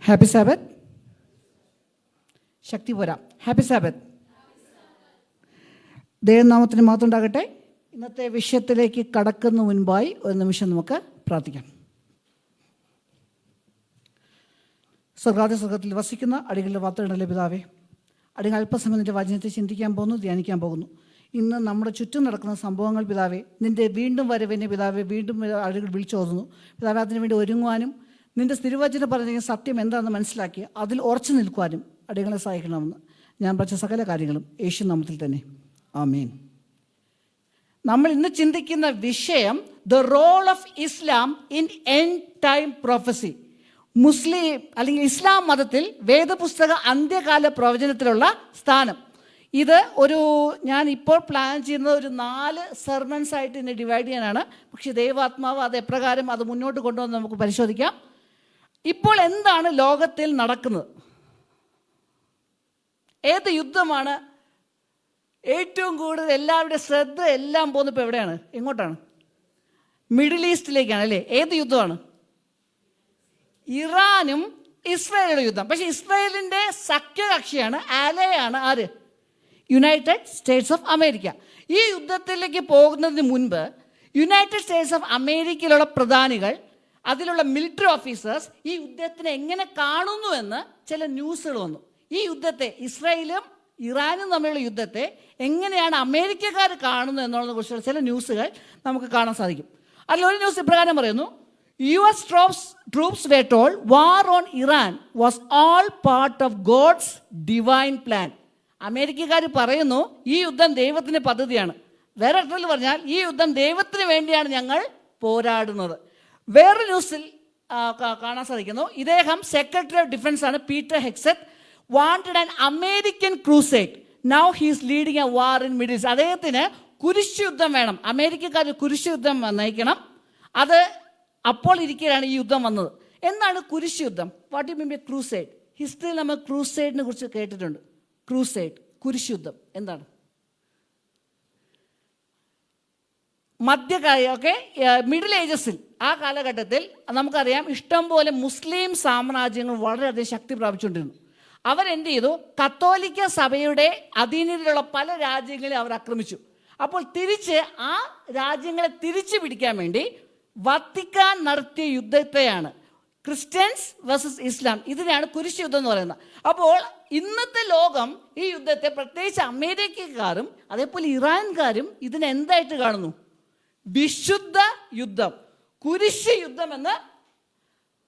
Happy Sabbath. ശക്തി പോരാ. Happy Sabbath. ദൈവനാമത്തിന് മാത്രം ഉണ്ടാകട്ടെ. ഇന്നത്തെ വിഷയത്തിലേക്ക് കടക്കുന്ന മുൻപായി ഒരു നിമിഷം നമുക്ക് പ്രാർത്ഥിക്കാം. സ്വർഗത്തിൽ വസിക്കുന്ന അടികളുടെ വാർത്തകളുടെ പിതാവേ, അടികൾ അല്പസമയം നിൻ്റെ വചനത്തെ ചിന്തിക്കാൻ പോകുന്നു, ധ്യാനിക്കാൻ പോകുന്നു. ഇന്ന് നമ്മുടെ ചുറ്റും നടക്കുന്ന സംഭവങ്ങൾ പിതാവേ, നിൻ്റെ വീണ്ടും വരവിനെ പിതാവെ വീണ്ടും അടികൾ വിളിച്ചോതുന്നു പിതാവെ. അതിനുവേണ്ടി ഒരുങ്ങുവാനും നിൻ്റെ തിരുവചനം പറഞ്ഞ സത്യം എന്താണെന്ന് മനസ്സിലാക്കി അതിൽ ഉറച്ചു നിൽക്കുവാനും അടികളെ സഹായിക്കണമെന്ന് ഞാൻ പറഞ്ഞ സകല കാര്യങ്ങളും യേശു നാമത്തിൽ തന്നെ ആമേൻ. നമ്മൾ ഇന്ന് ചിന്തിക്കുന്ന വിഷയം the role of Islam in end time prophecy. മുസ്ലിം അല്ലെങ്കിൽ ഇസ്ലാം മതത്തിൽ വേദപുസ്തക അന്ത്യകാല പ്രവചനത്തിലുള്ള സ്ഥാനം. ഇത് ഞാൻ ഇപ്പോൾ പ്ലാൻ ചെയ്യുന്നത് ഒരു 4 സെർമൺസ് ആയിട്ട് ഇതിനെ ഡിവൈഡ് ചെയ്യാനാണ്. പക്ഷേ ദൈവാത്മാവ് അത് എപ്രകാരം അത് മുന്നോട്ട് കൊണ്ടുവന്ന് നമുക്ക് പരിശോധിക്കാം. ഇപ്പോൾ എന്താണ് ലോകത്തിൽ നടക്കുന്നത്? ഏത് യുദ്ധമാണ് ഏറ്റവും കൂടുതൽ എല്ലാവരുടെ ശ്രദ്ധ എല്ലാം പോകുന്നത്? ഇപ്പോൾ എവിടെയാണ്? എങ്ങോട്ടാണ്? മിഡിൽ ഈസ്റ്റിലേക്കാണ് അല്ലേ? ഏത് യുദ്ധമാണ്? ഇറാനും ഇസ്രായേലും യുദ്ധം. പക്ഷേ ഇസ്രായേലിൻ്റെ സഖ്യകക്ഷിയാണ്, ആലയാണ് ആര്? United States of America. ഈ യുദ്ധത്തിലേക്ക് പോകുന്നതിന് മുൻപ് യുണൈറ്റഡ് സ്റ്റേറ്റ്സ് ഓഫ് അമേരിക്കയിലുള്ള പ്രധാനികൾ, അതിലുള്ള മിലിറ്ററി ഓഫീസേഴ്സ് ഈ യുദ്ധത്തിനെ എങ്ങനെ കാണുന്നു എന്ന് ചില ന്യൂസുകൾ വന്നു. ഈ യുദ്ധത്തെ, ഇസ്രായേലും ഇറാനും തമ്മിലുള്ള യുദ്ധത്തെ എങ്ങനെയാണ് അമേരിക്കക്കാർ കാണുന്നത് എന്നുള്ളതിനെ കുറിച്ചുള്ള ചില ന്യൂസുകൾ നമുക്ക് കാണാൻ സാധിക്കും. അതിലൊരു ന്യൂസ് ഇപ്രകാരം പറയുന്നു: US troops were told war on Iran was all part of God's divine plan. അമേരിക്കക്കാർ പറയുന്നു ഈ യുദ്ധം ദൈവത്തിൻ്റെ പദ്ധതിയാണ്. വേറെ അർത്ഥത്തിൽ പറഞ്ഞാൽ ഈ യുദ്ധം ദൈവത്തിന് വേണ്ടിയാണ് ഞങ്ങൾ പോരാടുന്നത്. വേറെ ന്യൂസിൽ കാണാൻ സാധിക്കുന്നു, ഇദ്ദേഹം സെക്രട്ടറി ഓഫ് ഡിഫൻസ് ആണ്, Peter Hegseth, wanted an American crusade. Now he's leading a war in Middle East. അദ്ദേഹത്തിന് കുരിശ് യുദ്ധം വേണം, അമേരിക്കക്കാർ കുരിശ് യുദ്ധം നയിക്കണം. അത് അപ്പോൾ ഇരിക്കുകയാണ് ഈ യുദ്ധം വന്നത്. എന്താണ് കുരിശ് യുദ്ധം? What you mean by crusade? ഹിസ്റ്ററിയിൽ നമ്മൾ ക്രൂസൈഡിനെ കുറിച്ച് കേട്ടിട്ടുണ്ട്. ക്രൂസൈഡ്, കുരിശ് യുദ്ധം എന്താണ്? മിഡിൽ ഏജസിൽ, ആ കാലഘട്ടത്തിൽ നമുക്കറിയാം ഇഷ്ടം പോലെ മുസ്ലിം സാമ്രാജ്യങ്ങൾ വളരെയധികം ശക്തി പ്രാപിച്ചുകൊണ്ടിരുന്നു. അവരെന്ത് ചെയ്തു? കത്തോലിക്ക സഭയുടെ അധീനതയിലുള്ള പല രാജ്യങ്ങളെ അവർ ആക്രമിച്ചു. അപ്പോൾ തിരിച്ച് ആ രാജ്യങ്ങളെ തിരിച്ചു പിടിക്കാൻ വേണ്ടി വത്തിക്കാൻ നടത്തിയ യുദ്ധത്തെയാണ് ക്രിസ്ത്യൻസ് വേഴ്സസ് ഇസ്ലാം, ഇതിനെയാണ് കുരിശ് യുദ്ധം എന്ന് പറയുന്നത്. അപ്പോൾ ഇന്നത്തെ ലോകം ഈ യുദ്ധത്തെ, പ്രത്യേകിച്ച് അമേരിക്കക്കാരും അതേപോലെ ഇറാൻകാരും ഇതിനെ എന്തായിട്ട് കാണുന്നു? വിശുദ്ധ യുദ്ധം, കുരിശ് യുദ്ധം എന്ന്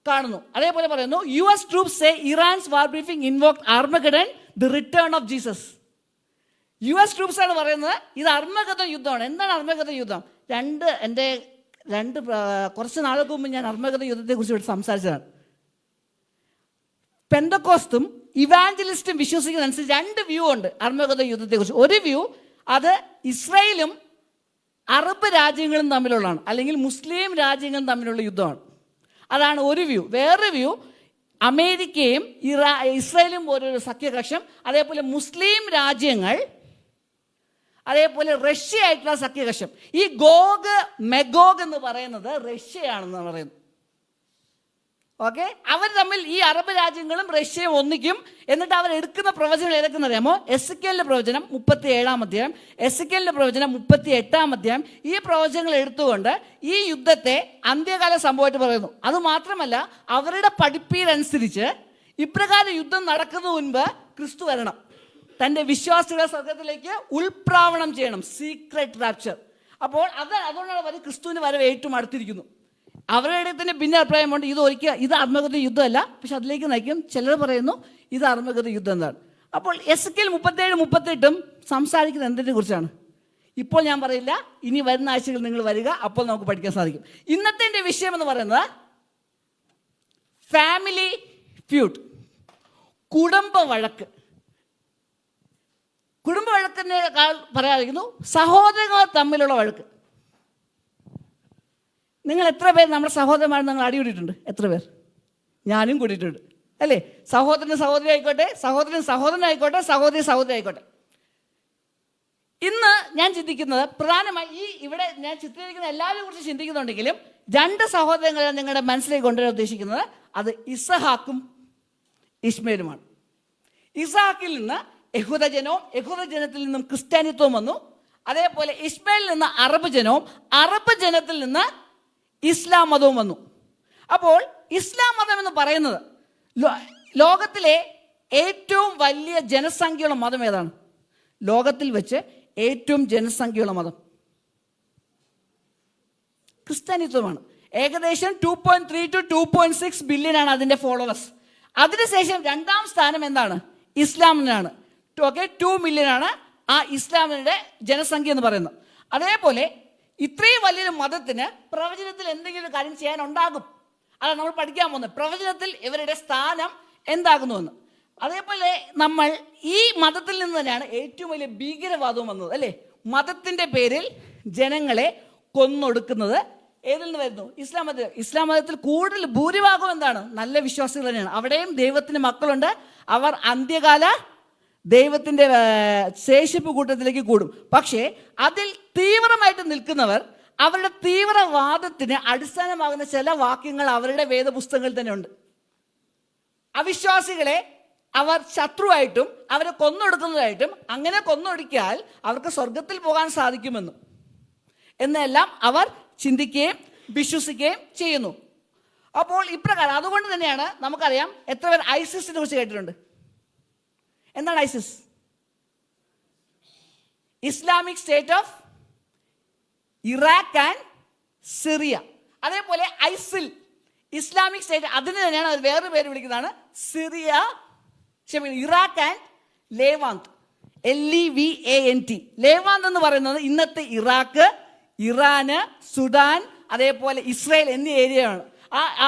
കാണുന്നു. അതേപോലെ പറയുന്നു, US troops say Iran's war briefing invoked Armageddon, the return of Jesus. US troops ആണ് പറയുന്നത് ഇത് അർമ്മഗദൻ യുദ്ധമാണ്. എന്താണ് അർമ്മഗദൻ യുദ്ധം? കുറച്ച് നാൾക്ക് മുമ്പ് ഞാൻ അർമ്മഗദൻ യുദ്ധത്തെക്കുറിച്ച് ഇവിടെ സംസാരിച്ചതാണ്. പെന്തക്കോസ്തും ഇവാഞ്ചലിസ്റ്റും വിശ്വസിക്കുന്ന അനുസരിച്ച് 2 വ്യൂ ഉണ്ട് അർമ്മഗദൻ യുദ്ധത്തെക്കുറിച്ച്. ഒരു വ്യൂ അത് ഇസ്രായേലും അറബ് രാജ്യങ്ങളും തമ്മിലുള്ളതാണ്, അല്ലെങ്കിൽ മുസ്ലിം രാജ്യങ്ങളും തമ്മിലുള്ള യുദ്ധമാണ്. അതാണ് ഒരു വ്യൂ. വേറൊരു വ്യൂ അമേരിക്കയും ഇസ്രായേലും ഓരോരോ സഖ്യകക്ഷം, അതേപോലെ മുസ്ലിം രാജ്യങ്ങൾ, അതേപോലെ റഷ്യ ആയിട്ടുള്ള സഖ്യകക്ഷം. ഈ ഗോഗ് മെഗോഗ് എന്ന് പറയുന്നത് റഷ്യയാണെന്ന് പറയുന്നു. ഓക്കെ, അവർ തമ്മിൽ, ഈ അറബ് രാജ്യങ്ങളും റഷ്യയും ഒന്നിക്കും. എന്നിട്ട് അവർ എടുക്കുന്ന പ്രവചനങ്ങൾ ഏതൊക്കെയെന്ന് അറിയാമോ? എസെക്കിയേലിന്റെ പ്രവചനം 37-ാം അധ്യായം, എസെക്കിയേലിന്റെ പ്രവചനം 38-ാം അധ്യായം. ഈ പ്രവചനങ്ങൾ എടുത്തുകൊണ്ട് ഈ യുദ്ധത്തെ അന്ത്യകാല സംഭവമായിട്ട് പറയുന്നു. അതുമാത്രമല്ല, അവരുടെ പഠിപ്പീരനുസരിച്ച് ഇപ്രകാരം യുദ്ധം നടക്കുന്ന മുൻപ് ക്രിസ്തു വരണം, തൻ്റെ വിശ്വാസികളെ സ്വർഗത്തിലേക്ക് ഉൾപ്രാവണം ചെയ്യണം, സീക്രട്ട് റാപ്ചർ. അപ്പോൾ അതുകൊണ്ടാണ് പറയുന്നത് ക്രിസ്തുവിന് വരവ് ഏറ്റവും അടുത്തിരിക്കുന്നു. അവരുടെ തന്നെ ഭിന്ന അഭിപ്രായമുണ്ട്. ഇത് അർമ്മഗദ യുദ്ധമല്ല, പക്ഷെ അതിലേക്ക് നയിക്കും. ചിലർ പറയുന്നു ഇത് അർമ്മഗദ യുദ്ധം എന്നാണ്. അപ്പോൾ എസെക്കിയേൽ 37-38 സംസാരിക്കുന്നത് എന്തിനെ കുറിച്ചാണ്? ഇപ്പോൾ ഞാൻ പറയില്ല, ഇനി വരുന്ന ആഴ്ചകൾ നിങ്ങൾ വരിക, അപ്പോൾ നമുക്ക് പഠിക്കാൻ സാധിക്കും. ഇന്നത്തെ എൻ്റെ വിഷയം എന്ന് പറയുന്നത് ഫാമിലി ഫ്യൂഡ്, കുടുംബ വഴക്ക്. കുടുംബ വഴക്കിനേക്കാൾ പറയാതിരിക്കുന്നു സഹോദരങ്ങൾ തമ്മിലുള്ള വഴക്ക്. നിങ്ങൾ എത്ര പേർ നമ്മുടെ സഹോദരന്മാർ നിങ്ങൾ അടികൂടിയിട്ടുണ്ട്? എത്ര പേർ? ഞാനും കൂടിയിട്ടുണ്ട് അല്ലേ? സഹോദരൻ സഹോദരി ആയിക്കോട്ടെ, സഹോദരൻ സഹോദരനായിക്കോട്ടെ, സഹോദരി സഹോദരി ആയിക്കോട്ടെ. ഇന്ന് ഞാൻ ചിന്തിക്കുന്നത് പ്രധാനമായി ഇവിടെ ഞാൻ ചിത്രീകരിക്കുന്ന എല്ലാവരെയും കുറിച്ച് ചിന്തിക്കുന്നുണ്ടെങ്കിലും 2 സഹോദരങ്ങളെ നിങ്ങളുടെ മനസ്സിലേക്ക് കൊണ്ടുവരാൻ ഉദ്ദേശിക്കുന്നത് അത് ഇസഹാക്കും ഇശ്മേലുമാണ്. ഇസാക്കിൽ നിന്ന് യഹൂദജനവും യഹൂദജനത്തിൽ നിന്നും ക്രിസ്ത്യാനിത്വം വന്നു. അതേപോലെ ഇശ്മേലിൽ നിന്ന് അറബ് ജനവും അറബ് ജനത്തിൽ നിന്ന് ഇസ്ലാം മതവും വന്നു. അപ്പോൾ ഇസ്ലാം മതം എന്ന് പറയുന്നത് ലോകത്തിലെ ഏറ്റവും വലിയ ജനസംഖ്യയുള്ള മതം ഏതാണ്? ലോകത്തിൽ വെച്ച് ഏറ്റവും ജനസംഖ്യയുള്ള മതം ക്രിസ്ത്യാനിത്വമാണ്. ഏകദേശം 2.3 to 2.6 ബില്യൺ ആണ് അതിൻ്റെ ഫോളോവേഴ്സ്. അതിനുശേഷം രണ്ടാം സ്ഥാനം എന്താണ്? ഇസ്ലാമിനാണ്. 2 മില്യൺ ആണ് ആ ഇസ്ലാമിൻ്റെ ജനസംഖ്യ എന്ന് പറയുന്നത്. അതേപോലെ ഇത്രയും വലിയൊരു മതത്തിന് പ്രവചനത്തിൽ എന്തെങ്കിലും കാര്യം ചെയ്യാനുണ്ടാകും. അതാണ് നമ്മൾ പഠിക്കാൻ പോകുന്നത്. പ്രവചനത്തിൽ ഇവരുടെ സ്ഥാനം എന്താകുന്നുവെന്ന്. അതേപോലെ നമ്മൾ ഈ മതത്തിൽ നിന്ന് തന്നെയാണ് ഏറ്റവും വലിയ ഭീകരവാദവും വന്നത്, അല്ലേ? മതത്തിൻ്റെ പേരിൽ ജനങ്ങളെ കൊന്നൊടുക്കുന്നത് ഏതിൽ നിന്ന് വരുന്നു? ഇസ്ലാം മതം. ഇസ്ലാം മതത്തിൽ കൂടുതൽ ഭൂരിഭാഗം എന്താണ്? നല്ല വിശ്വാസികൾ തന്നെയാണ്. അവിടെയും ദൈവത്തിന് മക്കളുണ്ട്. അവർ അന്ത്യകാല ദൈവത്തിൻ്റെ ശേഷിപ്പ് കൂട്ടത്തിലേക്ക് കൂടും. പക്ഷേ അതിൽ തീവ്രമായിട്ട് നിൽക്കുന്നവർ അവരുടെ തീവ്രവാദത്തിന് അടിസ്ഥാനമാകുന്ന ചില വാക്യങ്ങൾ അവരുടെ വേദപുസ്തകങ്ങളിൽ തന്നെ ഉണ്ട്. അവിശ്വാസികളെ അവർ ശത്രുവായിട്ടും അവരെ കൊന്നൊടുക്കുന്നതായിട്ടും, അങ്ങനെ കൊന്നൊടുക്കിയാൽ അവർക്ക് സ്വർഗത്തിൽ പോകാൻ സാധിക്കുമെന്നും എന്നെല്ലാം അവർ ചിന്തിക്കുകയും വിശ്വസിക്കുകയും ചെയ്യുന്നു. അപ്പോൾ ഇപ്രകാരം അതുകൊണ്ട് തന്നെയാണ് നമുക്കറിയാം, എത്ര പേർ ഐസിസിനെ കുറിച്ച് കേട്ടിട്ടുണ്ട്? എന്താണ് ISIS? Islamic state of Iraq and Syria. അതേപോലെ ഐസിൽ ഇസ്ലാമിക് സ്റ്റേറ്റ്, അതിന് തന്നെയാണ് അത് വേറൊരു പേര് വിളിക്കുന്നതാണ് സിറിയ, ഇറാഖ് ആൻഡ് ലേവാന്ത്, LEVANT. ലേവാന്ത് എന്ന് പറയുന്നത് ഇന്നത്തെ ഇറാഖ്, ഇറാന്, സുഡാൻ, അതേപോലെ ഇസ്രായേൽ എന്നീ ഏരിയയാണ്.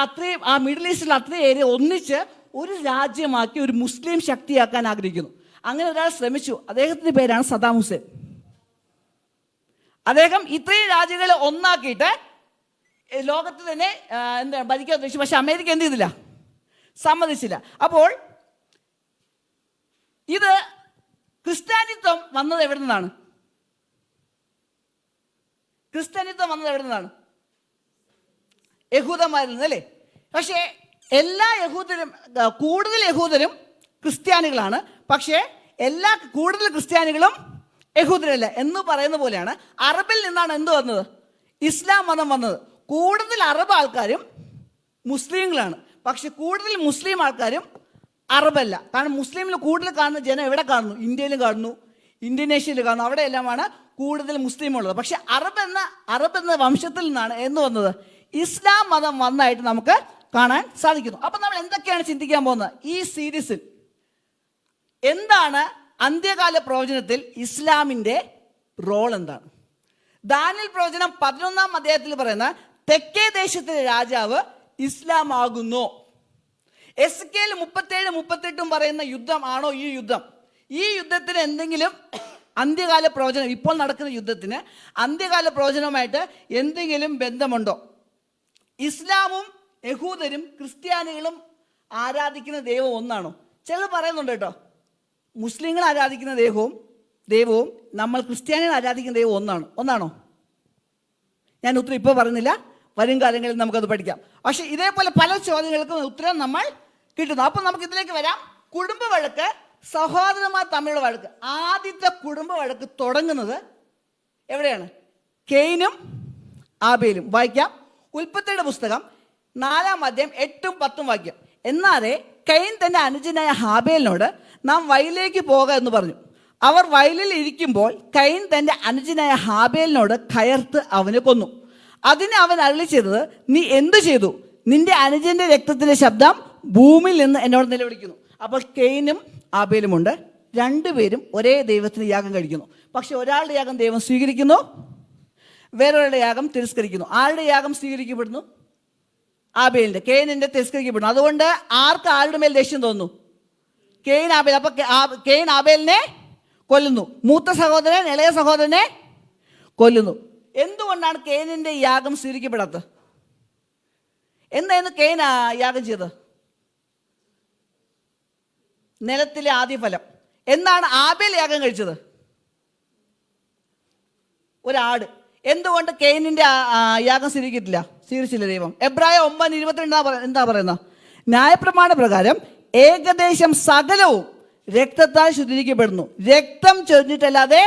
അത്രയും ആ മിഡിൽ ഈസ്റ്റിൽ അത്രയും ഏരിയ ഒന്നിച്ച് ഒരു രാജ്യമാക്കി ഒരു മുസ്ലിം ശക്തിയാക്കാൻ ആഗ്രഹിക്കുന്നു. അങ്ങനെ ഒരാൾ ശ്രമിച്ചു. അദ്ദേഹത്തിൻ്റെ പേരാണ് സദ്ദാം ഹുസൈൻ. അദ്ദേഹം ഇത്രയും രാജ്യങ്ങളെ ഒന്നാക്കിയിട്ട് ലോകത്ത് തന്നെ എന്താ ഭരിക്കാൻ ഉദ്ദേശിച്ചു. പക്ഷെ അമേരിക്ക എന്ത് ചെയ്തില്ല? സമ്മതിച്ചില്ല. അപ്പോൾ ഇത് ക്രിസ്ത്യാനിത്വം വന്നത് എവിടെ നിന്നാണ്? ക്രിസ്ത്യാനിത്വം വന്നത് എവിടെ നിന്നാണ്? യഹൂദന്മാരിൽ നിന്ന്, അല്ലേ? പക്ഷേ എല്ലാ യഹൂദരും, കൂടുതൽ യഹൂദരും ക്രിസ്ത്യാനികളാണ്. പക്ഷേ കൂടുതൽ ക്രിസ്ത്യാനികളും യഹൂദരല്ല എന്ന് പറയുന്ന പോലെയാണ് അറബിൽ നിന്നാണ് എന്ത് വന്നത്? ഇസ്ലാം മതം വന്നത്. കൂടുതൽ അറബ് ആൾക്കാരും മുസ്ലിങ്ങളാണ്. പക്ഷെ കൂടുതൽ മുസ്ലിം ആൾക്കാരും അറബല്ല. കാരണം മുസ്ലിമിൽ കൂടുതൽ കാണുന്ന ജനം എവിടെ കാണുന്നു? ഇന്ത്യയിലും കാണുന്നു, ഇന്തോനേഷ്യയിൽ കാണുന്നു. അവിടെ എല്ലാമാണ് കൂടുതൽ മുസ്ലിം ഉള്ളത്. പക്ഷെ അറബ് എന്ന വംശത്തിൽ നിന്നാണ് എന്ന് വന്നത്? ഇസ്ലാം മതം വന്നായിട്ട് നമുക്ക് കാണാൻ സാധിക്കുന്നു. അപ്പം നമ്മൾ എന്തൊക്കെയാണ് ചിന്തിക്കാൻ പോകുന്നത് ഈ സീരീസിൽ? എന്താണ് അന്ത്യകാല പ്രവചനത്തിൽ ഇസ്ലാമിൻ്റെ റോൾ എന്താണ്? ദാനിയേൽ പ്രവചനം 11-ാം അധ്യായത്തിൽ പറയുന്ന തെക്കേ ദേശത്തിലെ രാജാവ് ഇസ്ലാം ആകുന്നു. എസ്കേൽ 37-38 പറയുന്ന യുദ്ധം ആണോ ഈ യുദ്ധം? ഈ യുദ്ധത്തിന് എന്തെങ്കിലും അന്ത്യകാല പ്രവചനം, ഇപ്പോൾ നടക്കുന്ന യുദ്ധത്തിന് അന്ത്യകാല പ്രവചനവുമായിട്ട് എന്തെങ്കിലും ബന്ധമുണ്ടോ? ഇസ്ലാമും യഹൂദരും ക്രിസ്ത്യാനികളും ആരാധിക്കുന്ന ദൈവം ഒന്നാണോ? ചിലർ പറയുന്നുണ്ട് കേട്ടോ, മുസ്ലിങ്ങൾ ആരാധിക്കുന്ന ദൈവവും നമ്മൾ ക്രിസ്ത്യാനികൾ ആരാധിക്കുന്ന ദൈവം ഒന്നാണോ? ഞാൻ ഉത്തരം ഇപ്പോൾ പറയുന്നില്ല, വരും കാലങ്ങളിൽ നമുക്കത് പഠിക്കാം. പക്ഷെ ഇതേപോലെ പല ചോദ്യങ്ങൾക്കും ഉത്തരം നമ്മൾ കിട്ടുന്നു. അപ്പം നമുക്ക് ഇതിലേക്ക് വരാം. കുടുംബ വഴക്ക്, സഹോദരന്മാർ തമ്മിലുള്ള വഴക്ക്. ആദ്യത്തെ കുടുംബ വഴക്ക് തുടങ്ങുന്നത് എവിടെയാണ്? കെയ്നും ആബേലും. വായിക്കാം. ഉൽപ്പത്തിയുടെ പുസ്തകം 4-ാം അധ്യായം 8-ഉം 10-ഉം വാക്യം. എന്നാലേ കെയ്ൻ തൻ്റെ അനുജനായ ഹാബേലിനോട് നാം വയലിലേക്ക് പോക എന്ന് പറഞ്ഞു. അവർ വയലിൽ ഇരിക്കുമ്പോൾ കെയ്ൻ തൻ്റെ അനുജനായ ഹാബേലിനോട് കയർത്ത് അവനെ കൊന്നു. അതിന് അവൻ അരുളി ചെയ്തത്, നീ എന്തു ചെയ്തു? നിന്റെ അനുജന്റെ രക്തത്തിന്റെ ശബ്ദം ഭൂമിയിൽ നിന്ന് എന്നോട് നിലവിളിക്കുന്നു. അപ്പോൾ കെയ്നും ആബേലുമുണ്ട്. രണ്ടുപേരും ഒരേ ദൈവത്തിന് യാഗം കഴിക്കുന്നു. പക്ഷെ ഒരാളുടെ യാഗം ദൈവം സ്വീകരിക്കുന്നു, വേറൊരാളുടെ യാഗം തിരസ്കരിക്കുന്നു. ആരുടെ യാഗം സ്വീകരിക്കപ്പെടുന്നു? ആബേലിന്റെ. കെയ്നിന്റെ തിരസ്കരിക്കപ്പെടുന്നു. അതുകൊണ്ട് ആരുടെ മേൽ ദേഷ്യം തോന്നുന്നു? കെയ്ൻ ആബേൽ. അപ്പൊ കെയ്ൻ ആബേലിനെ കൊല്ലുന്നു. മൂത്ത സഹോദരൻ ഇളയ സഹോദരനെ കൊല്ലുന്നു. എന്തുകൊണ്ടാണ് കെയ്നിന്റെ യാഗം സ്വീകരിക്കപ്പെടാത്തത്? എന്തായിരുന്നു കെയ്ൻ യാഗം ചെയ്തത്? നിലത്തിലെ ആദ്യ ഫലം. എന്താണ് ആബേൽ യാഗം കഴിച്ചത്? ഒരാട്. എന്തുകൊണ്ട് കെയ്നിന്റെ യാഗം സ്വീകരിച്ചില്ല ദൈവം? എബ്രായ 9:22 എന്താ പറയുന്നത്? ന്യായപ്രമാണ പ്രകാരം ഏകദേശം സകലവും രക്തത്താൽ ശുദ്ധീകരിക്കപ്പെടുന്നു. രക്തം ചൊരിഞ്ഞിട്ടല്ലാതെ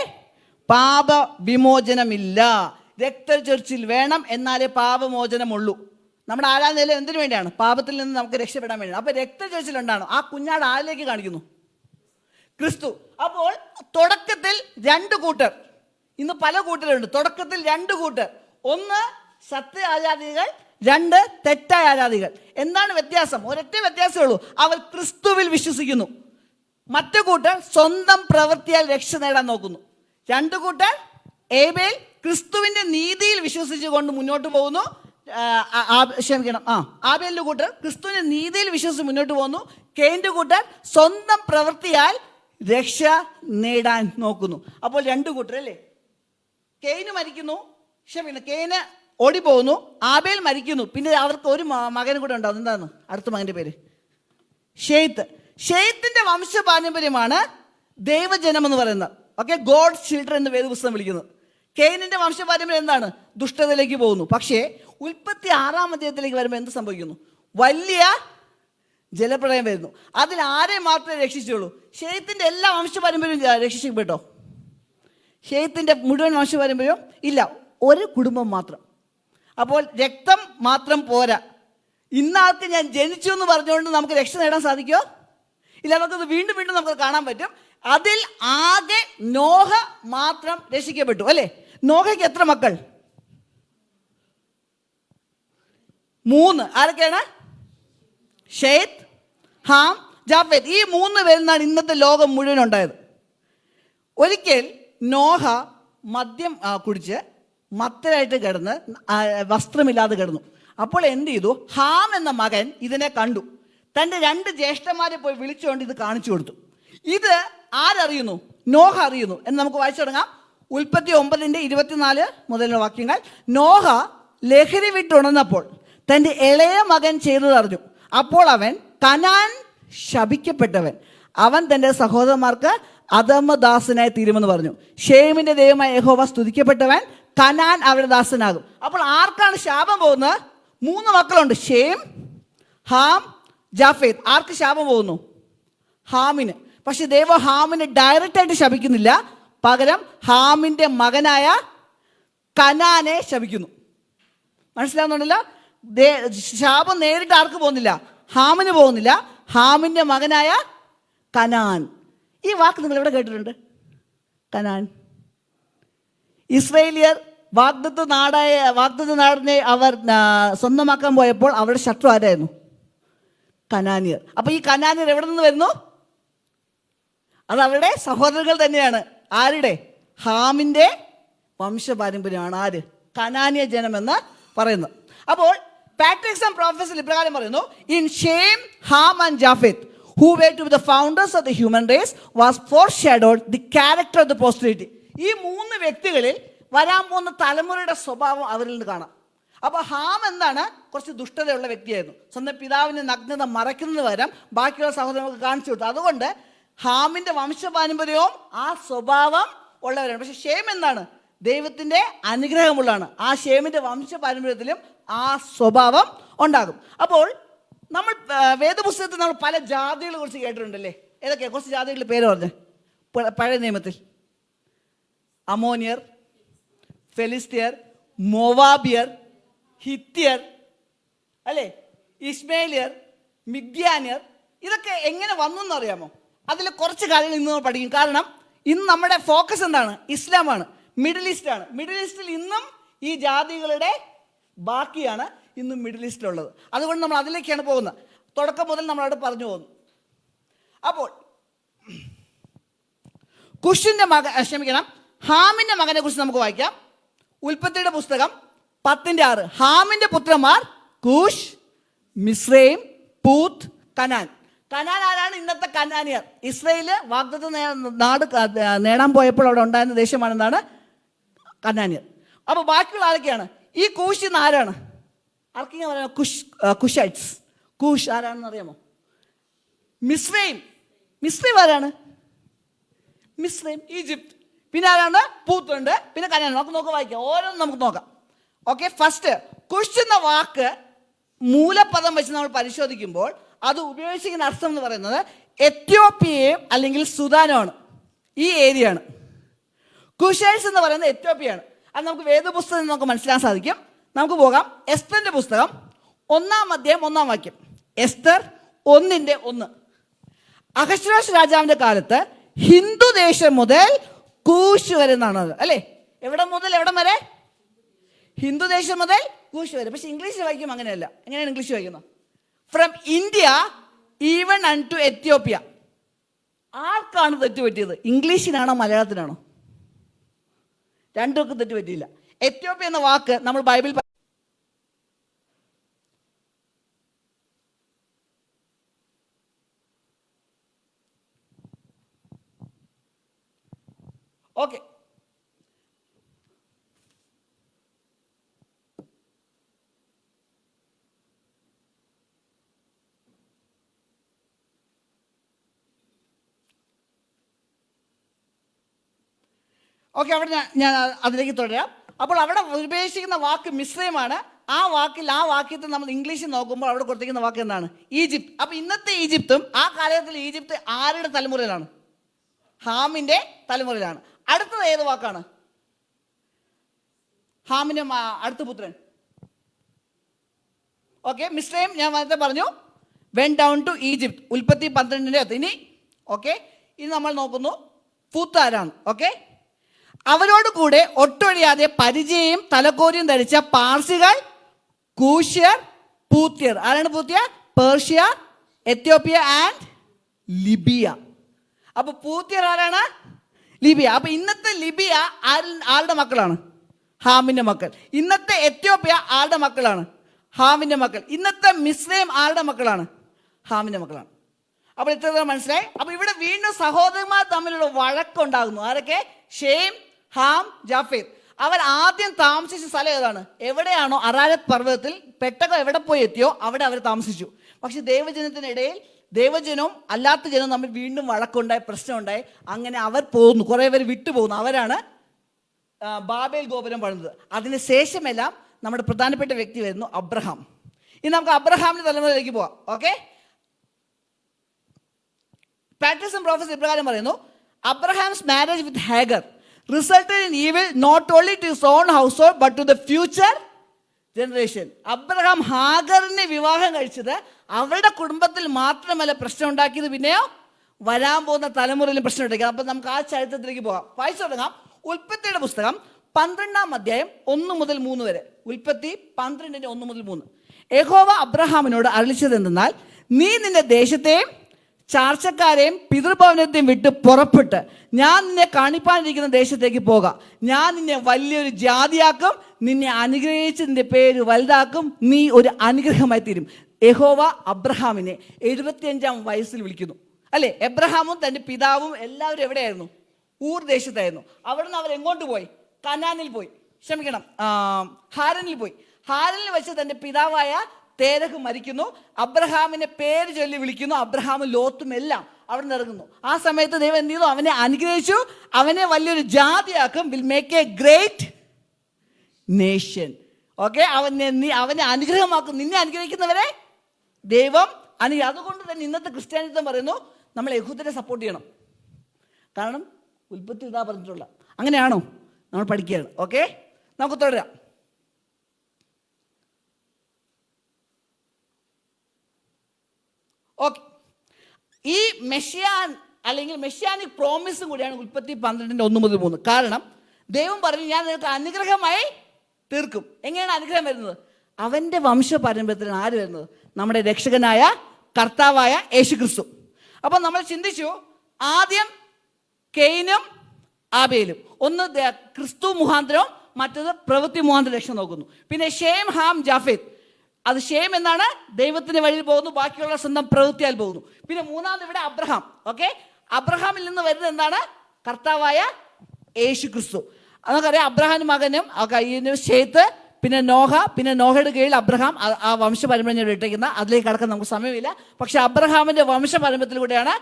പാപവിമോചനമില്ല. രക്തച്ചൊരിച്ചിൽ വേണം, എന്നാലേ പാപമോചനമുള്ളൂ. നമ്മുടെ ആരാധനയിൽ എന്തിനു വേണ്ടിയാണ്? പാപത്തിൽ നിന്ന് നമുക്ക് രക്ഷപ്പെടാൻ വേണ്ടിയാണ്. അപ്പൊ രക്തച്ചൊരിച്ചിൽ ഉണ്ടാണ്. ആ കുഞ്ഞാട് ആരിലേക്ക് കാണിക്കുന്നു? ക്രിസ്തു. അപ്പോൾ തുടക്കത്തിൽ രണ്ട് കൂട്ടർ, ഇന്ന് പല കൂട്ടരുണ്ട്. തുടക്കത്തിൽ രണ്ട് കൂട്ടർ, ഒന്ന് സത്യ ആരാധികൾ, രണ്ട് തെറ്റായ ആരാധികൾ. എന്താണ് വ്യത്യാസം? ഒരൊറ്റ വ്യത്യാസമേ ഉള്ളൂ. അവർ ക്രിസ്തുവിൽ വിശ്വസിക്കുന്നു. മറ്റു കൂട്ടർ സ്വന്തം പ്രവൃത്തിയാൽ രക്ഷ നേടാൻ നോക്കുന്നു. രണ്ടു കൂട്ടർ, ഏബേൽ ക്രിസ്തുവിന്റെ നീതിയിൽ വിശ്വസിച്ചുകൊണ്ട് മുന്നോട്ട് പോകുന്നു. ആബേലിന്റെ കൂട്ടർ ക്രിസ്തുവിന്റെ നീതിയിൽ വിശ്വസിച്ച് മുന്നോട്ട് പോകുന്നു. കെയിന്റെ കൂട്ടർ സ്വന്തം പ്രവൃത്തിയാൽ രക്ഷ നേടാൻ നോക്കുന്നു. അപ്പോൾ രണ്ടു കൂട്ടർ അല്ലേ? കെയിന് മരിക്കുന്നു, കെയിന് ഓടിപ്പോകുന്നു. ആബേൽ മരിക്കുന്നു. പിന്നെ അവർക്ക് ഒരു മകനും കൂടെ ഉണ്ടാവും. എന്താണ് അടുത്ത മകന്റെ പേര്? ഷെയ്ത്ത്. ഷെയ്ത്തിന്റെ വംശ പാരമ്പര്യമാണ് ദൈവജനം എന്ന് പറയുന്നത്. ഓക്കെ, ഗോഡ്സ് ചിൽഡ്രൻ എന്ന് വേദപുസ്തകം വിളിക്കുന്നത്. കെയിനിന്റെ വംശ പാരമ്പര്യം എന്താണ്? ദുഷ്ടതയിലേക്ക് പോകുന്നു. പക്ഷേ 36-ാം അധ്യായത്തിലേക്ക് വരുമ്പോൾ എന്ത് സംഭവിക്കുന്നു? വലിയ ജലപ്രളയം വരുന്നു. അതിൽ ആരെ മാത്രമേ രക്ഷിച്ചുള്ളൂ? ഷെയ്ത്തിന്റെ എല്ലാ വംശ പാരമ്പര്യവും രക്ഷിക്കപ്പെട്ടോ? ഷെയ്ത്തിന്റെ മുഴുവൻ വംശ പാരമ്പര്യവും ഇല്ല, ഒരു കുടുംബം മാത്രം. അപ്പോൾ രക്തം മാത്രം പോരാ. ഇന്നാൾക്ക് ഞാൻ ജനിച്ചു എന്ന് പറഞ്ഞുകൊണ്ട് നമുക്ക് രക്ഷ നേടാൻ സാധിക്കുമോ? ഇല്ല. നമുക്കത് വീണ്ടും വീണ്ടും നമുക്ക് കാണാൻ പറ്റും. അതിൽ ആകെ നോഹ മാത്രം രക്ഷിക്കപ്പെട്ടു അല്ലേ? നോഹയ്ക്ക് എത്ര മക്കൾ? 3. ആരൊക്കെയാണ്? ഷെയ്ത്ത്, ഹാം, ജാഫെത്ത്. ഈ 3 പേരിൽ നിന്നാണ് ഇന്നത്തെ ലോകം മുഴുവൻ ഉണ്ടായത്. ഒരിക്കൽ നോഹ മദ്യം കുടിച്ച് മത്തരായിട്ട് കിടന്ന് വസ്ത്രമില്ലാതെ കിടന്നു. അപ്പോൾ എന്ത് ചെയ്തു? ഹാം എന്ന മകൻ ഇതിനെ കണ്ടു. തൻ്റെ 2 ജ്യേഷ്ഠന്മാരെ പോയി വിളിച്ചുകൊണ്ട് ഇത് കാണിച്ചു കൊടുത്തു. ഇത് ആരറിയുന്നു? നോഹ അറിയുന്നു എന്ന് നമുക്ക് വായിച്ചു തുടങ്ങാം. ഉൽപ്പത്തി 9:24 മുതലുള്ള വാക്യങ്ങൾ. നോഹ ലഹരി വിട്ടുണർന്നപ്പോൾ തൻ്റെ ഇളയ മകൻ ചെയ്തതറിഞ്ഞു. അപ്പോൾ അവൻ കനാൻ ശപിക്കപ്പെട്ടവൻ, അവൻ തൻ്റെ സഹോദരന്മാർക്ക് അധമദാസനായി തീരുമെന്ന് പറഞ്ഞു. ഷേമിന്റെ ദൈവമായ യഹോവ സ്തുതിക്കപ്പെട്ടവൻ, കനാൻ അവരുടെ ദാസനാകും. അപ്പോൾ ആർക്കാണ് ശാപം പോകുന്നത്? 3 മക്കളുണ്ട്, ഷേം, ഹാം, ജാഫേത്ത്. ആർക്ക് ശാപം പോകുന്നു? ഹാമിന്. പക്ഷെ ദൈവം ഹാമിനെ ഡയറക്റ്റ് ആയിട്ട് ശപിക്കുന്നില്ല, പകരം ഹാമിന്റെ മകനായ കനാനെ ശപിക്കുന്നു. മനസ്സിലാവുന്നുണ്ടല്ലോ? ശാപം നേരിട്ട് ആർക്ക് പോകുന്നില്ല? ഹാമിന് പോകുന്നില്ല, ഹാമിന്റെ മകനായ കനാൻ. ഈ വാക്ക് നിങ്ങൾ എവിടെ കേട്ടിട്ടുണ്ട്? കനാൻ. ഇസ്രായേലിയർ വാഗ്ദത്ത നാടിനെ അവർ സ്വന്തമാക്കാൻ പോയപ്പോൾ അവരുടെ ശത്രു ആരായിരുന്നു? കനാനിയർ. അപ്പൊ ഈ കനാനിയർ എവിടെ നിന്ന് വരുന്നു? അത് അവരുടെ സഹോദരങ്ങൾ തന്നെയാണ്. ആരുടെ? ഹാമിന്റെ വംശപാരമ്പര്യമാണ്. ആര്? കനാനിയ ജനം എന്ന് പറയുന്നത്. അപ്പോൾ പാട്രിക്സ് ആൻഡ് പ്രോഫറ്റ്സിൽ ഇപ്രകാരം പറയുന്നു: in Shem, Ham and Japheth, who were to be the founders of the human race, was foreshadowed the character of the posterity. ഈ 3 വ്യക്തികളിൽ വരാൻ പോകുന്ന തലമുറയുടെ സ്വഭാവം അവരിൽ നിന്ന് കാണാം. അപ്പോൾ ഹാം എന്താണ്? കുറച്ച് ദുഷ്ടതയുള്ള വ്യക്തിയായിരുന്നു. സ്വന്തം പിതാവിൻ്റെ നഗ്നത മറയ്ക്കുന്നതിന് പകരം ബാക്കിയുള്ള സഹോദരങ്ങൾക്ക് കാണിച്ചു കൊടുത്തു. അതുകൊണ്ട് ഹാമിന്റെ വംശപാരമ്പര്യവും ആ സ്വഭാവം ഉള്ളവരാണ്. പക്ഷെ ഷേം എന്താണ്? ദൈവത്തിന്റെ അനുഗ്രഹമുള്ളതാണ്. ആ ഷേമിന്റെ വംശപാരമ്പര്യത്തിലും ആ സ്വഭാവം ഉണ്ടാകും. അപ്പോൾ നമ്മൾ വേദപുസ്തകത്തിൽ നമ്മൾ പല ജാതികളെ കുറിച്ച് കേട്ടിട്ടുണ്ടല്ലേ? ഏതൊക്കെയാ കുറച്ച് ജാതികളുടെ പേര് പറഞ്ഞേ? പഴയ നിയമത്തിൽ അമോനിയർ, ഫെലിസ്ത്യർ, മോവാബിയർ, ഹിത്യർ അല്ലേ, ഇസ്മേലിയർ, മിദ്യാനിയർ. ഇതൊക്കെ എങ്ങനെ വന്നു എന്നറിയാമോ? അതിൽ കുറച്ച് കാര്യങ്ങൾ ഇന്ന് നമ്മൾ പഠിക്കും. കാരണം ഇന്ന് നമ്മുടെ ഫോക്കസ് എന്താണ്? ഇസ്ലാമാണ്, മിഡിൽ ഈസ്റ്റ് ആണ്. മിഡിൽ ഈസ്റ്റിൽ ഇന്നും ഈ ജാതികളുടെ ബാക്കിയാണ് ഇന്നും മിഡിൽ ഈസ്റ്റിലുള്ളത്. അതുകൊണ്ട് നമ്മൾ അതിലേക്കാണ് പോകുന്നത്. തുടക്കം മുതൽ നമ്മളവിടെ പറഞ്ഞു പോകുന്നു. അപ്പോൾ കുഷിന്റെ ഹാമിന്റെ മകനെ കുറിച്ച് നമുക്ക് വായിക്കാം. ഉൽപ്പത്തിയുടെ പുസ്തകം 10:6. ഹാമിന്റെ പുത്രന്മാർ കൂഷ്, മിസ്രൈം, പൂത്ത്, കനാൻ. കനാൻ ആരാണ്? ഇന്നത്തെ കനാനിയർ. ഇസ്രായേല് വാഗ്ദത്ത നാട് നേടാൻ പോയപ്പോൾ അവിടെ ഉണ്ടായിരുന്ന ദേശമാണെന്നാണ് കനാനിയർ. അപ്പോൾ ബാക്കിയുള്ള ആരൊക്കെയാണ്? ഈ കൂഷ് ഇന്ന് ആരാണ്? ആർക്കെങ്കിലും പറയാം? കുഷൈറ്റ്സ്. കൂഷ് ആരാണെന്ന് അറിയാമോ? മിസ്രൈം. മിസ്രൈം ആരാണ്? മിസ്രൈം ഈജിപ്ത്. പിന്നെ ആരാണ്? പൂത്തുണ്ട്. പിന്നെ കനാൻ. നമുക്ക് വായിക്കാം, ഓരോന്നും നമുക്ക് നോക്കാം. ഓക്കെ, ഫസ്റ്റ് കുഷ് എന്ന വാക്ക് മൂലപദം വെച്ച് നമ്മൾ പരിശോധിക്കുമ്പോൾ അത് ഉപയോഗിച്ചിരിക്കുന്ന അർത്ഥം എന്ന് പറയുന്നത് എത്യോപ്യയും അല്ലെങ്കിൽ സുദാനുമാണ്. ഈ ഏരിയ ആണ്. കുഷൈസ് എന്ന് പറയുന്നത് എത്യോപ്യയാണ്. അത് നമുക്ക് വേദപുസ്തകത്തിൽ നമുക്ക് മനസ്സിലാക്കാൻ സാധിക്കും. നമുക്ക് പോകാം. എസ്തറിന്റെ പുസ്തകം 1-ാം അധ്യായം 1-ാം വാക്യം. എസ്തർ 1:1. അഹശ്വേരോശ് രാജാവിന്റെ കാലത്ത് ഹിന്ദു ദേശം മുതൽ കൂശ് വരെ എന്നാണ്, അല്ലേ? എവിടെ മുതൽ എവിടം വരെ? ഹിന്ദു ദേശം മുതൽ കൂശ് വരെ. പക്ഷെ ഇംഗ്ലീഷിൽ വായിക്കും അങ്ങനെയല്ല. എങ്ങനെയാണ് ഇംഗ്ലീഷ് വായിക്കുന്നത്? From India even unto Ethiopia. ആർക്കാണ് തെറ്റുപറ്റിയത്? ഇംഗ്ലീഷിനാണോ മലയാളത്തിനാണോ? രണ്ടുപേർക്കും തെറ്റുപറ്റിയില്ല. എത്യോപ്യ എന്ന വാക്ക് നമ്മൾ ബൈബിൾ ഓക്കെ. ഓക്കെ, അവിടെ ഞാൻ അതിലേക്ക് തുടരാം. അപ്പോൾ അവിടെ ഉപയോഗിച്ചിരിക്കുന്ന വാക്ക് മിസ്രൈമാണ്. ആ വാക്യത്തിൽ നമ്മൾ ഇംഗ്ലീഷിൽ നോക്കുമ്പോൾ അവിടെ കൊടുത്തിരിക്കുന്ന വാക്ക് എന്താണ്? ഈജിപ്ത്. അപ്പോൾ ഇന്നത്തെ ഈജിപ്തും ആ കാലഘട്ടത്തിൽ ഈജിപ്ത് ആരുടെ തലമുറയിലാണ്? ഹാമിൻ്റെ തലമുറയിലാണ്. അടുത്തത് ഏത് വാക്കാണ്? ഹാമിൻ്റെ അടുത്ത പുത്രൻ. ഓക്കെ, മിസ്രൈം ഞാൻ നേരത്തെ പറഞ്ഞു, വെൻ ഡൗൺ ടു ഈജിപ്ത്. ഉൽപ്പത്തി 12-ന്റെ. ഇനി ഓക്കെ, ഇനി നമ്മൾ നോക്കുന്നു ഫൂത്ത് ആരാണ്. ഓക്കെ, അവരോട് കൂടെ ഒട്ടൊഴിയാതെ പരിചയം തലക്കോരിയും ധരിച്ച പാർസികൾ, കൂഷ്യർ, പൂത്യർ. ആരാണ് പൂത്യർ? Persia, Ethiopia and Libya. അപ്പൊ പൂത്യർ ആരാണ്? ലിബിയ. അപ്പൊ ഇന്നത്തെ ലിബിയ ആരുടെ മക്കളാണ്? ഹാമിന്റെ മക്കൾ. ഇന്നത്തെ എത്യോപ്യ ആരുടെ മക്കളാണ്? ഹാമിന്റെ മക്കൾ. ഇന്നത്തെ മിസ്രൈം ആരുടെ മക്കളാണ്? ഹാമിന്റെ മക്കളാണ്. അപ്പോൾ ഇത്ര മനസ്സിലായി. അപ്പൊ ഇവിടെ വീണ്ടും സഹോദരന്മാർ തമ്മിലുള്ള വഴക്കുണ്ടാകുന്നു. ആരൊക്കെ? ഷേം, ഹാം, ജാഫേത്ത്. അവർ ആദ്യം താമസിച്ച സ്ഥലം ഏതാണ്? എവിടെയാണോ അറാരത്ത് പർവ്വതത്തിൽ പെട്ടകം എവിടെ പോയി എത്തിയോ അവിടെ അവർ താമസിച്ചു. പക്ഷെ ദൈവജനത്തിനിടയിൽ ദൈവജനവും അല്ലാത്ത ജനവും തമ്മിൽ വീണ്ടും വഴക്കുണ്ടായി, പ്രശ്നമുണ്ടായി. അങ്ങനെ അവർ പോകുന്നു, കുറേ പേര് വിട്ടുപോകുന്നു. അവരാണ് ബാബേൽ ഗോപുരം പണിതത്. അതിന് ശേഷമെല്ലാം നമ്മുടെ പ്രധാനപ്പെട്ട വ്യക്തി വരുന്നു അബ്രഹാം. ഇനി നമുക്ക് അബ്രഹാമിന്റെ തലമുറയിലേക്ക് പോവാം. ഓക്കെ, പാട്രിസം പ്രൊഫസർ ഇപ്രകാരം പറയുന്നു: Abraham's marriage with Hagar resulted in evil not only to his own household but to the future generation. Abraham ഹാഗറിനെ വിവാഹം കഴിച്ചത് അവരുടെ കുടുംബത്തിൽ മാത്രമല്ല പ്രശ്നം ഉണ്ടാക്കിയത്, പിന്നെയോ വരാൻ പോകുന്ന തലമുറയിലും പ്രശ്നം ഉണ്ടാക്കി. അപ്പം നമുക്ക് ആ ചരിത്രത്തിലേക്ക് പോകാം. വായിച്ചു തുടങ്ങാം. ഉൽപ്പത്തിയുടെ പുസ്തകം 12-ാം അധ്യായം 1 മുതൽ 3 വരെ. ഉൽപ്പത്തി 12-ന്റെ 1 മുതൽ 3. യഹോവ അബ്രഹാമിനോട് അരുളിച്ചത് എന്തെന്നാൽ, നീ നിന്റെ ദേശത്തെയും ചാർച്ചക്കാരെയും പിതൃഭവനത്തെയും വിട്ട് പുറപ്പെട്ട് ഞാൻ നിന്നെ കാണിപ്പാനിരിക്കുന്ന ദേശത്തേക്ക് പോകാം. ഞാൻ നിന്നെ വലിയൊരു ജാതിയാക്കും, നിന്നെ അനുഗ്രഹിച്ച് നിന്റെ പേര് വലുതാക്കും, നീ ഒരു അനുഗ്രഹമായി തീരും. യഹോവ അബ്രഹാമിനെ 75-ാം വയസ്സിൽ വിളിക്കുന്നു, അല്ലേ? എബ്രഹാമും തൻ്റെ പിതാവും എല്ലാവരും എവിടെയായിരുന്നു? ഊർ ദേശത്തായിരുന്നു. അവിടെ നിന്ന് അവർ എങ്ങോട്ട് പോയി? കനാനിൽ പോയി. ഹാരനിൽ പോയി. ഹാരനിൽ വെച്ച് തൻ്റെ പിതാവായ തേരഹ് മരിക്കുന്നു. അബ്രഹാമിനെ പേര് ചൊല്ലി വിളിക്കുന്നു. അബ്രഹാമും ലോത്തും എല്ലാം അവിടെ നിന്ന് ഇറങ്ങുന്നു. ആ സമയത്ത് ദൈവം എന്ത് ചെയ്തു? അവനെ അനുഗ്രഹിച്ചു. അവനെ വലിയൊരു ജാതിയാക്കും. Will make a great nation. Okay, അവനെ അനുഗ്രഹമാക്കും. നിന്നെ അനുഗ്രഹിക്കുന്നവരെ ദൈവം അതുകൊണ്ട് തന്നെ ഇന്നത്തെ ക്രിസ്ത്യാനിത്വം പറയുന്നു നമ്മൾ യഹൂദരെ സപ്പോർട്ട് ചെയ്യണം. കാരണം ഉൽപ്പത്തി ഇതാ പറഞ്ഞിട്ടുള്ള. അങ്ങനെയാണോ? നമ്മൾ പഠിക്കുകയാണ്. ഓക്കെ, നമുക്ക് തുടരാം. ഓക്കെ, ഈ മെഷിയാൻ അല്ലെങ്കിൽ മെഷിയാനിക് പ്രോമിസും കൂടിയാണ് ഉൽപ്പത്തി 12-ന്റെ 1 മുതൽ 3. കാരണം ദൈവം പറഞ്ഞു, ഞാൻ നിനക്ക് അനുഗ്രഹമായി തീർക്കും. എങ്ങനെയാണ് അനുഗ്രഹം വരുന്നത്? അവൻ്റെ വംശപാരമ്പര്യത്തിലാണ് ആര് വരുന്നത്? നമ്മുടെ രക്ഷകനായ കർത്താവായ യേശുക്രിസ്തു. അപ്പം നമ്മൾ ചിന്തിച്ചു, ആദ്യം കെയിനും ആബേലും. ഒന്ന് ക്രിസ്തു മുഖാന്തരവും മറ്റത് പ്രവൃത്തി മുഖാന്തരം രക്ഷ നോക്കുന്നു. പിന്നെ ഷേം, ഹാം, ജാഫേത്ത്. അത് ഷേം എന്നാണ്, ദൈവത്തിന്റെ വഴിയിൽ പോകുന്നു, ബാക്കിയുള്ള സ്വന്തം പ്രവൃത്തിയാൽ പോകുന്നു. പിന്നെ മൂന്നാമത് ഇവിടെ അബ്രഹാം. ഓക്കെ, അബ്രഹാമിൽ നിന്ന് വരുന്നത് എന്താണ്? കർത്താവായ യേശു ക്രിസ്തു. നമുക്കറിയാം, അബ്രഹാമിന്റെ മകനും ഷേത്ത്, പിന്നെ നോഹ, പിന്നെ നോഹയുടെ കീഴിൽ അബ്രഹാം. ആ വംശപരമ്പര ഞാൻ ഇട്ടേക്കുന്ന അതിലേക്ക് കടക്കാൻ നമുക്ക് സമയമില്ല. പക്ഷെ അബ്രഹാമിന്റെ വംശപരമ്പരത്തിലൂടെയാണ്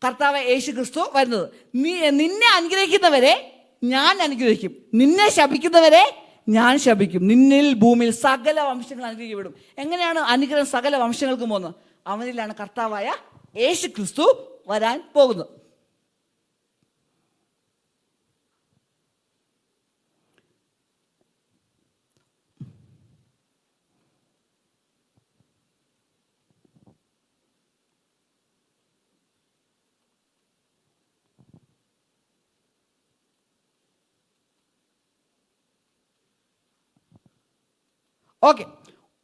കർത്താവ് യേശു ക്രിസ്തു വരുന്നത്. നിന്നെ അനുഗ്രഹിക്കുന്നവരെ ഞാൻ അനുഗ്രഹിക്കും, നിന്നെ ശപിക്കുന്നവരെ ഞാൻ ശപിക്കും. നിന്നിൽ ഭൂമിയിൽ സകല വംശങ്ങൾ അനുഗ്രഹിക്കപ്പെടും. എങ്ങനെയാണ് അനുഗ്രഹം സകല വംശങ്ങൾക്കും പോകുന്നത്? അവനിലാണ് കർത്താവായ യേശു ക്രിസ്തു വരാൻ പോകുന്നത്. ഓക്കെ,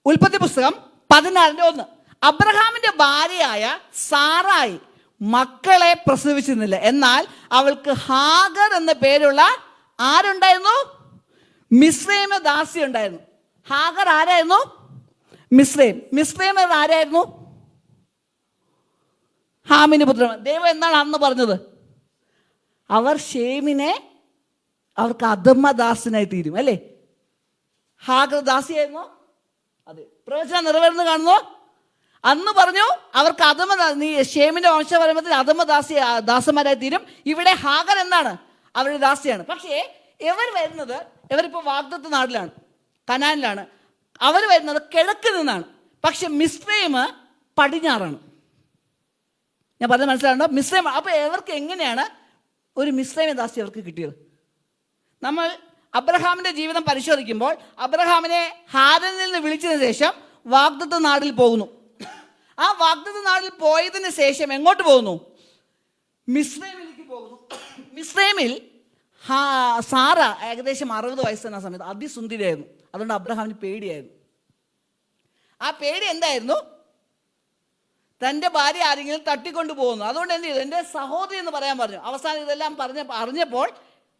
ഉൽപ്പത്തി പുസ്തകം 14:1. അബ്രഹാമിന്റെ ഭാര്യയായ സാറായി മക്കളെ പ്രസവിച്ചിരുന്നില്ല, എന്നാൽ അവൾക്ക് ഹാഗർ എന്ന പേരുള്ള ആരുണ്ടായിരുന്നു? മിസ്രൈമ ദാസി ഉണ്ടായിരുന്നു. ഹാഗർ ആരായിരുന്നു? മിസ്രൈം ആരായിരുന്നു? ഹാമിന്റെ പുത്രൻ. ദൈവം എന്താണ് അന്ന് പറഞ്ഞത്? അവർ ഷേമിനെ അവർക്ക് അധമദാസനായി തീരും, അല്ലേ? ഹാഗർ ദാസിയായിരുന്നു. അതെ, പ്രവചനം നിറവേറുന്നു കാണുന്നു. അന്ന് പറഞ്ഞു അവർക്ക് നീ ഷേമിന്റെ വംശപരമ്പരത്തിൽ ദാസന്മാരായി തീരും. ഇവിടെ ഹാഗർ എന്താണ്? അവരുടെ ദാസിയാണ്. പക്ഷേ ഇവരിപ്പോൾ വാഗ്ദത്ത നാട്ടിലാണ്, കനാനിലാണ്. അവർ വരുന്നത് കിഴക്ക് നിന്നാണ്. പക്ഷെ മിസ്രൈം പടിഞ്ഞാറാണ്. ഞാൻ പറഞ്ഞത് മനസ്സിലാവുണ്ടോ? മിസ്രൈം. അപ്പൊ ഇവർക്ക് എങ്ങനെയാണ് ഒരു മിസ്രൈമ ദാസി അവർക്ക് കിട്ടിയത്? നമ്മൾ അബ്രഹാമിന്റെ ജീവിതം പരിശോധിക്കുമ്പോൾ അബ്രഹാമിനെ ഹാരനിൽ നിന്ന് വിളിച്ചതിന് ശേഷം വാഗ്ദത്ത നാട്ടിൽ പോകുന്നു. ആ വാഗ്ദത്ത നാട്ടിൽ പോയതിന് ശേഷം എങ്ങോട്ട് പോകുന്നു? മിസ്രൈമിലേക്ക് പോകുന്നു. മിസ്രൈമിൽ സാറ ഏകദേശം 60 വയസ്സെന്ന സമയത്ത് അതിസുന്ദരിയായിരുന്നു. അതുകൊണ്ട് അബ്രഹാമിന് പേടിയായിരുന്നു. ആ പേടി എന്തായിരുന്നു? തൻ്റെ ഭാര്യ ആരെങ്കിലും തട്ടിക്കൊണ്ടു പോകുന്നു. അതുകൊണ്ട് എന്ത് ചെയ്തു? എൻ്റെ സഹോദരി എന്ന് പറയാൻ പറഞ്ഞു. അവസാനം ഇതെല്ലാം അറിഞ്ഞപ്പോൾ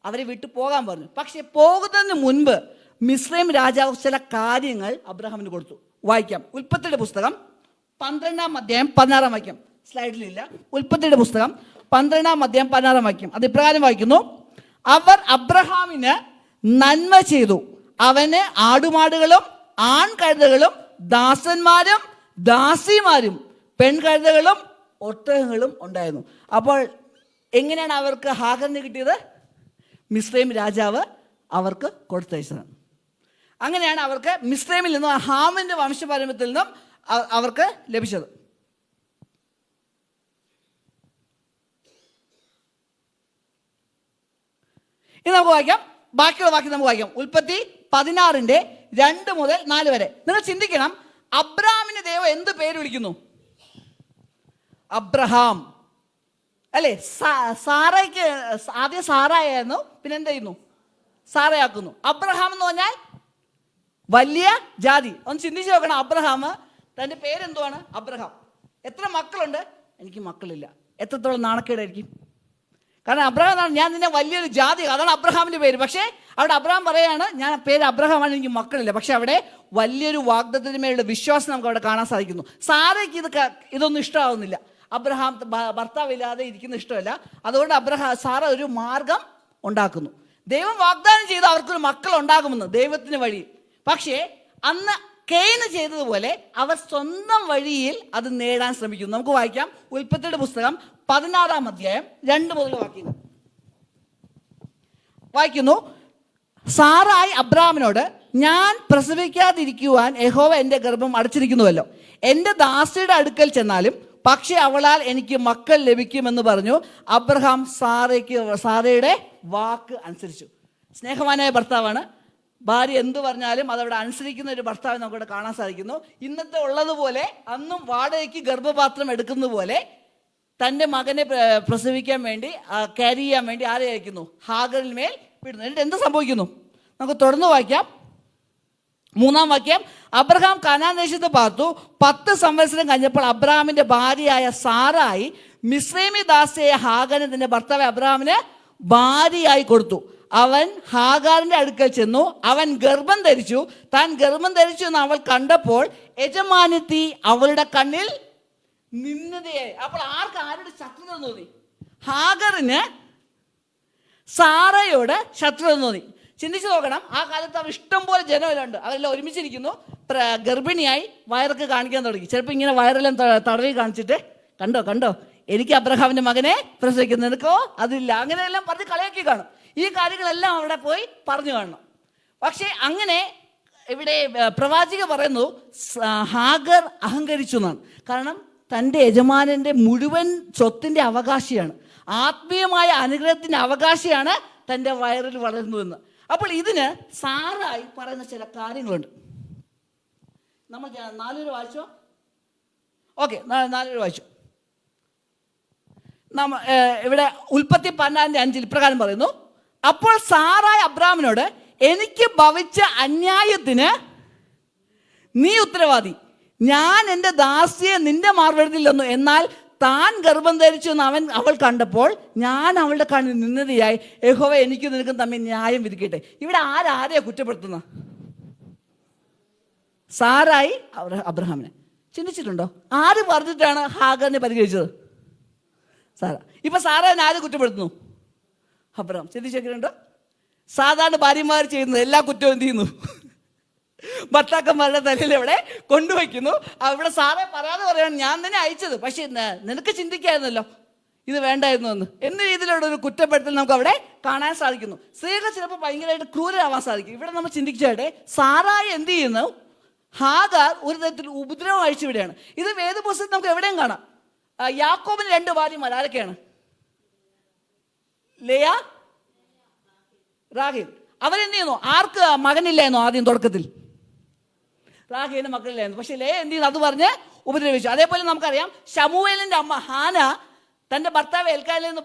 അവരെ വിട്ടു പോകാൻ പറഞ്ഞു. പക്ഷെ പോകുന്നതിന് മുൻപ് മിസ്രൈം രാജാവ് ചില കാര്യങ്ങൾ അബ്രഹാമിന് കൊടുത്തു. വായിക്കാം. ഉൽപ്പത്തിയുടെ പുസ്തകം 12:16. സ്ലൈഡിലില്ല. ഉൽപ്പത്തിയുടെ പുസ്തകം 12:16. അത് ഇപ്രകാരം വായിക്കുന്നു: അവർ അബ്രഹാമിന് നന്മ ചെയ്തു, അവന് ആടുമാടുകളും ആൺകഴുതകളും ദാസന്മാരും ദാസിമാരും പെൺകഴുതകളും ഒട്ടകങ്ങളും ഉണ്ടായിരുന്നു. അപ്പോൾ എങ്ങനെയാണ് അവർക്ക് ഹാഗറിന് കിട്ടിയത്? മിസ്രൈം രാജാവ് അവർക്ക് കൊടുത്തയച്ചതാണ്. അങ്ങനെയാണ് അവർക്ക് മിസ്രൈമിൽ നിന്നും ഹാമിന്റെ വംശപാരമ്പര്യത്തിൽ നിന്നും അവർക്ക് ലഭിച്ചത്. ഇനി നമുക്ക് വായിക്കാം, ബാക്കിയുള്ള വാക്യം നമുക്ക് വായിക്കാം. ഉൽപ്പത്തി 16:2-4 വരെ. നിങ്ങൾ ചിന്തിക്കണം, അബ്രഹാമിന് ദൈവം എന്ത് പേര് വിളിക്കുന്നു? അബ്രഹാം, അല്ലേ? സാറയ്ക്ക് ആദ്യം സാറായിരുന്നു, പിന്നെ എന്ത് ചെയ്യുന്നു? സാറയാക്കുന്നു. അബ്രഹാം എന്ന് പറഞ്ഞാൽ വലിയ ജാതി. ഒന്ന് ചിന്തിച്ച് നോക്കണം. അബ്രഹാം, തൻ്റെ പേരെന്തുവാണ്? അബ്രഹാം. എത്ര മക്കളുണ്ട്? എനിക്ക് മക്കളില്ല. എത്രത്തോളം നാണക്കേടായിരിക്കും. കാരണം അബ്രഹാം എന്നാണ്, ഞാൻ നിന്നെ വലിയൊരു ജാതി, അതാണ് അബ്രഹാമിൻ്റെ പേര്. പക്ഷേ അവിടെ അബ്രഹാം പറയാണ്, ഞാൻ പേര് അബ്രഹാമാണ്, എനിക്ക് മക്കളില്ല. പക്ഷെ അവിടെ വലിയൊരു വാഗ്ദത്തത്തിന് മേലുള്ള വിശ്വാസം നമുക്ക് അവിടെ കാണാൻ സാധിക്കുന്നു. സാറയ്ക്ക് ഇതൊന്നും ഇഷ്ടമാവുന്നില്ല. അബ്രഹാം ഭർത്താവില്ലാതെ ഇരിക്കുന്ന ഇഷ്ടമല്ല. അതുകൊണ്ട് സാറ ഒരു മാർഗം ഉണ്ടാക്കുന്നു. ദൈവം വാഗ്ദാനം ചെയ്ത് അവർക്കൊരു മക്കൾ ഉണ്ടാകുമെന്ന് ദൈവത്തിന് വഴി. പക്ഷേ അന്ന് കെയ്ന് ചെയ്തതുപോലെ അവർ സ്വന്തം വഴിയിൽ അത് നേടാൻ ശ്രമിക്കുന്നു. നമുക്ക് വായിക്കാം. ഉൽപ്പത്തിയുടെ പുസ്തകം 16:2 വാക്യങ്ങൾ വായിക്കുന്നു. സാറായി അബ്രഹാമിനോട്, ഞാൻ പ്രസവിക്കാതിരിക്കുവാൻ യഹോവ എൻ്റെ ഗർഭം അടച്ചിരിക്കുന്നുവല്ലോ, എൻ്റെ ദാസിയുടെ അടുക്കൽ ചെന്നാലും പക്ഷെ അവളാൽ എനിക്ക് മക്കൾ ലഭിക്കുമെന്ന് പറഞ്ഞു. അബ്രഹാം സാറയുടെ വാക്ക് അനുസരിച്ചു. സ്നേഹവാനായ ഭർത്താവാണ്. ഭാര്യ എന്തു പറഞ്ഞാലും അതവിടെ അനുസരിക്കുന്ന ഒരു ഭർത്താവ് നമുക്കിവിടെ കാണാൻ സാധിക്കുന്നു. ഇന്നത്തെ ഉള്ളതുപോലെ അന്നും വാടകയ്ക്ക് ഗർഭപാത്രം എടുക്കുന്നത് പോലെ തൻ്റെ മകനെ പ്രസവിക്കാൻ വേണ്ടി, ക്യാരി ചെയ്യാൻ വേണ്ടി ആരെ അയക്കുന്നു? ഹാഗറിൽ മേൽ വിടുന്നു. എന്നിട്ട് എന്ത് സംഭവിക്കുന്നു? നമുക്ക് തുടർന്ന് വായിക്കാം. 3 വാക്യം. അബ്രഹാം കനാൻ ദേശത്ത് പാർത്തു. 10 സംവത്സരം കഴിഞ്ഞപ്പോൾ അബ്രഹാമിന്റെ ഭാര്യയായ സാറായി മിസ്രൈമി ദാസിയായ ഹാഗറിനെ തന്റെ ഭർത്താവ് അബ്രഹാമിന് ഭാര്യയായി കൊടുത്തു. അവൻ ഹാഗാറിന്റെ അടുക്കൽ ചെന്നു. അവൻ ഗർഭം ധരിച്ചു. താൻ ഗർഭം ധരിച്ചു എന്ന് അവൾ കണ്ടപ്പോൾ യജമാനത്തി അവളുടെ കണ്ണിൽ നിന്ദയായി. അപ്പോൾ ആരുടെ ശത്രുത തോന്നി? ഹാഗറിന് സാറയോട് ശത്രുത തോന്നി. ചിന്തിച്ചു നോക്കണം. ആ കാലത്ത് അവർ ഇഷ്ടം പോലെ ജനമുണ്ട്. അവരെല്ലാം ഒരുമിച്ചിരിക്കുന്നു. ഗർഭിണിയായി വയറൊക്കെ കാണിക്കാൻ തുടങ്ങി. ചിലപ്പോൾ ഇങ്ങനെ വയറെല്ലാം തടവി കാണിച്ചിട്ട്, കണ്ടോ എനിക്ക് അബ്രഹാമിന്റെ മകനെ പ്രസവിക്കുന്നു, നിനക്കോ അതില്ല, അങ്ങനെയെല്ലാം പറഞ്ഞ് കളിയാക്കി കാണും. ഈ കാര്യങ്ങളെല്ലാം അവിടെ പോയി പറഞ്ഞു കാണണം. പക്ഷേ അങ്ങനെ ഇവിടെ പ്രവാചക പറയുന്നു ഹാഗർ അഹങ്കരിച്ചു എന്നാണ്. കാരണം തൻ്റെ യജമാനൻ്റെ മുഴുവൻ സ്വത്തിൻ്റെ അവകാശിയാണ്, ആത്മീയമായ അനുഗ്രഹത്തിൻ്റെ അവകാശിയാണ് തൻ്റെ വയറിൽ വളരുന്നതെന്ന്. അപ്പോൾ ഇതിന് സാറായി പറയുന്ന ചില കാര്യങ്ങളുണ്ട്. നമ്മൾ 4 വായിച്ചോ? ഓക്കെ, 4 വായിച്ചു. ഇവിടെ ഉൽപ്പത്തി 14:5 ഇപ്രകാരം പറയുന്നു: അപ്പോൾ സാറായ അബ്രാമിനോട്, എനിക്ക് ഭവിച്ച അന്യായത്തിന് നീ ഉത്തരവാദി. ഞാൻ എൻ്റെ ദാസിയെ നിന്റെ മാർവെടുത്തിൽ തന്നു, എന്നാൽ താൻ ഗർഭം ധരിച്ചു എന്ന് അവൾ കണ്ടപ്പോൾ ഞാൻ അവളുടെ കണ്ണിൽ നിന്നതിയായി യഹോവ എനിക്കും നിനക്കും തമ്മിൽ ന്യായം വിധിക്കട്ടെ. ഇവിടെ ആരെയാ കുറ്റപ്പെടുത്തുന്ന? സാറായി അബ്രഹാമിനെ. ചിന്തിച്ചിട്ടുണ്ടോ ആര് പറഞ്ഞിട്ടാണ് ഹാഗറിനെ പരിഹരിച്ചത്? സാറ. ഇപ്പൊ സാറാനെ ആര് കുറ്റപ്പെടുത്തുന്നു? അബ്രഹാം. ചിന്തിച്ചേക്കുന്നുണ്ടോ? സാധാരണ ഭാര്യമാർ ചെയ്യുന്നത് എല്ലാ കുറ്റവും എന്ത് ചെയ്യുന്നു? ഭർത്താക്കന്മാരുടെ തലയിൽ ഇവിടെ കൊണ്ടുവയ്ക്കുന്നു. അവിടെ സാറെ പറയാതെ പറയാണ് ഞാൻ തന്നെ അയച്ചത്, പക്ഷെ നിനക്ക് ചിന്തിക്കായിരുന്നല്ലോ ഇത് വേണ്ടായിരുന്നു എന്ന രീതിയിലുള്ള ഒരു കുറ്റപ്പെടുത്തൽ നമുക്ക് അവിടെ കാണാൻ സാധിക്കുന്നു. സ്ത്രീകൾ ചിലപ്പോൾ ഭയങ്കരമായിട്ട് ക്രൂരരാവാൻ സാധിക്കും. ഇവിടെ നമ്മൾ ചിന്തിച്ചാട്ടെ, സാറായി എന്ത് ചെയ്യുന്നു? ഹാഗാർ ഒരു തരത്തിൽ ഉപദ്രവം അഴിച്ചുവിടുകയാണ്. ഇത് വേദപുസ്തകത്തിൽ നമുക്ക് എവിടെയും കാണാം. യാക്കോബിന് 2 ഭാര്യമാർ ആരൊക്കെയാണ്? ലേയ, റാഹേൽ. അവരെന്ത് ചെയ്യുന്നു? ആർക്ക് മകനില്ലായിരുന്നു ആദ്യം തുടക്കത്തിൽ? റാഹേലിന് മക്കളില്ലായിരുന്നു. പക്ഷെ ലേയ എന്ത് ചെയ്യുന്നു? അത് പറഞ്ഞ് ഉപദ്രവിച്ചു. അതേപോലെ നമുക്കറിയാം ശമൂവേലിന്റെ അമ്മ ഹാന തന്റെ ഭർത്താവ് എൽക്കാനിൽ നിന്ന്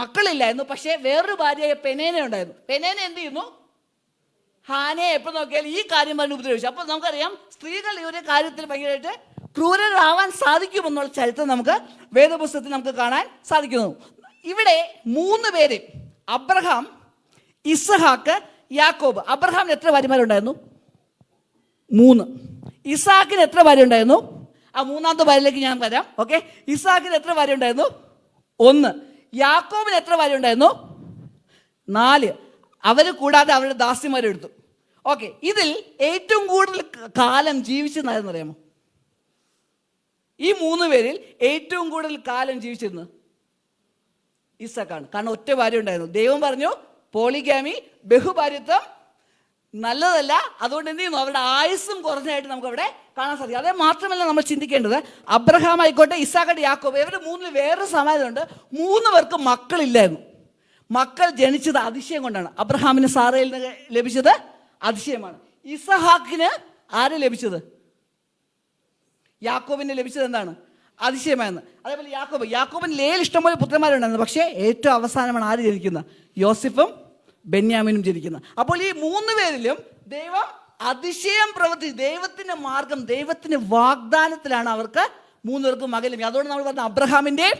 മക്കളില്ലായിരുന്നു, പക്ഷെ വേറൊരു ഭാര്യയായ പെനേന ഉണ്ടായിരുന്നു. പെനേന എന്ത് ചെയ്യുന്നു? ഹാനയെ എപ്പോൾ നോക്കിയാൽ ഈ കാര്യം പറഞ്ഞ് ഉപദ്രവിച്ചു. അപ്പോൾ നമുക്കറിയാം സ്ത്രീകൾ ഈ ഒരു കാര്യത്തിൽ ഭയങ്കരമായിട്ട് ക്രൂരരാവാൻ സാധിക്കുമെന്നുള്ള ചരിത്രം നമുക്ക് വേദപുസ്തകത്തിൽ നമുക്ക് കാണാൻ സാധിക്കുന്നു. ഇവിടെ 3 പേര്, അബ്രഹാം, ഇസ്ഹാക്ക്, യാക്കോബ്. അബ്രഹാമിന് എത്ര ഭാര്യമാരുണ്ടായിരുന്നു? 3. ഇസ്ഹാക്കിന് എത്ര ഭാര്യ ഉണ്ടായിരുന്നു? ആ 3ാമത്തെ ഭാര്യയിലേക്ക് ഞാൻ വരാം. ഓക്കെ, ഇസ്ഹാക്കിന് എത്ര ഭാര്യ ഉണ്ടായിരുന്നു? 1. യാക്കോബിന് എത്ര ഭാര്യ ഉണ്ടായിരുന്നു? 4. അവർ കൂടാതെ അവരുടെ ദാസിമാരെടുത്തു. ഓക്കെ, ഇതിൽ ഏറ്റവും കൂടുതൽ കാലം ജീവിച്ചെന്നായിരുന്നു അറിയാമോ? ഈ 3 പേരിൽ ഏറ്റവും കൂടുതൽ കാലം ജീവിച്ചിരുന്നത് ഇസഹാക്കാണ്. കാരണം ഒറ്റ ഭാര്യ ഉണ്ടായിരുന്നു. ദൈവം പറഞ്ഞു പോളിഗാമി, ബഹുഭാര്യത്വം നല്ലതല്ല, അതുകൊണ്ട് എന്ത് ചെയ്യുന്നു? അവരുടെ ആയുസ്സും കുറഞ്ഞായിട്ട് നമുക്ക് അവിടെ കാണാൻ സാധിക്കും. അതേ മാത്രമല്ല നമ്മൾ ചിന്തിക്കേണ്ടത്, അബ്രഹാം ആയിക്കോട്ടെ, ഇസ്ഹാക്ക്, യാക്കോബ്, ഇവരുടെ 3 വേറൊരു സമാനമുണ്ട്. 3 പേർക്ക് മക്കളില്ലായിരുന്നു. മക്കൾ ജനിച്ചത് അതിശയം കൊണ്ടാണ്. അബ്രഹാമിന് സാറയിൽ നിന്ന് ലഭിച്ചത് അതിശയമാണ്. ഇസഹാക്കിന് ആര് ലഭിച്ചത്? യാക്കോബിന് ലഭിച്ചത് എന്താണ്? അതിശയമായിരുന്നു. അതേപോലെ യാക്കോബിന് ലേയിൽ ഇഷ്ടംപോലെ പുത്രന്മാരുണ്ടായിരുന്നു, പക്ഷേ ഏറ്റവും അവസാനമാണ് ആര് ജനിക്കുന്നത്? യോസെഫും ബെന്യാമിനും ജനിക്കുന്നത്. അപ്പോൾ ഈ 3 പേരിലും ദൈവം അതിശയം പ്രവർത്തിച്ചു. ദൈവത്തിന്റെ മാർഗം, ദൈവത്തിന്റെ വാഗ്ദാനത്തിലാണ് അവർക്ക് 3 പേർക്കും മകനും. അതുകൊണ്ട് നമ്മൾ പറഞ്ഞ അബ്രഹാമിന്റെയും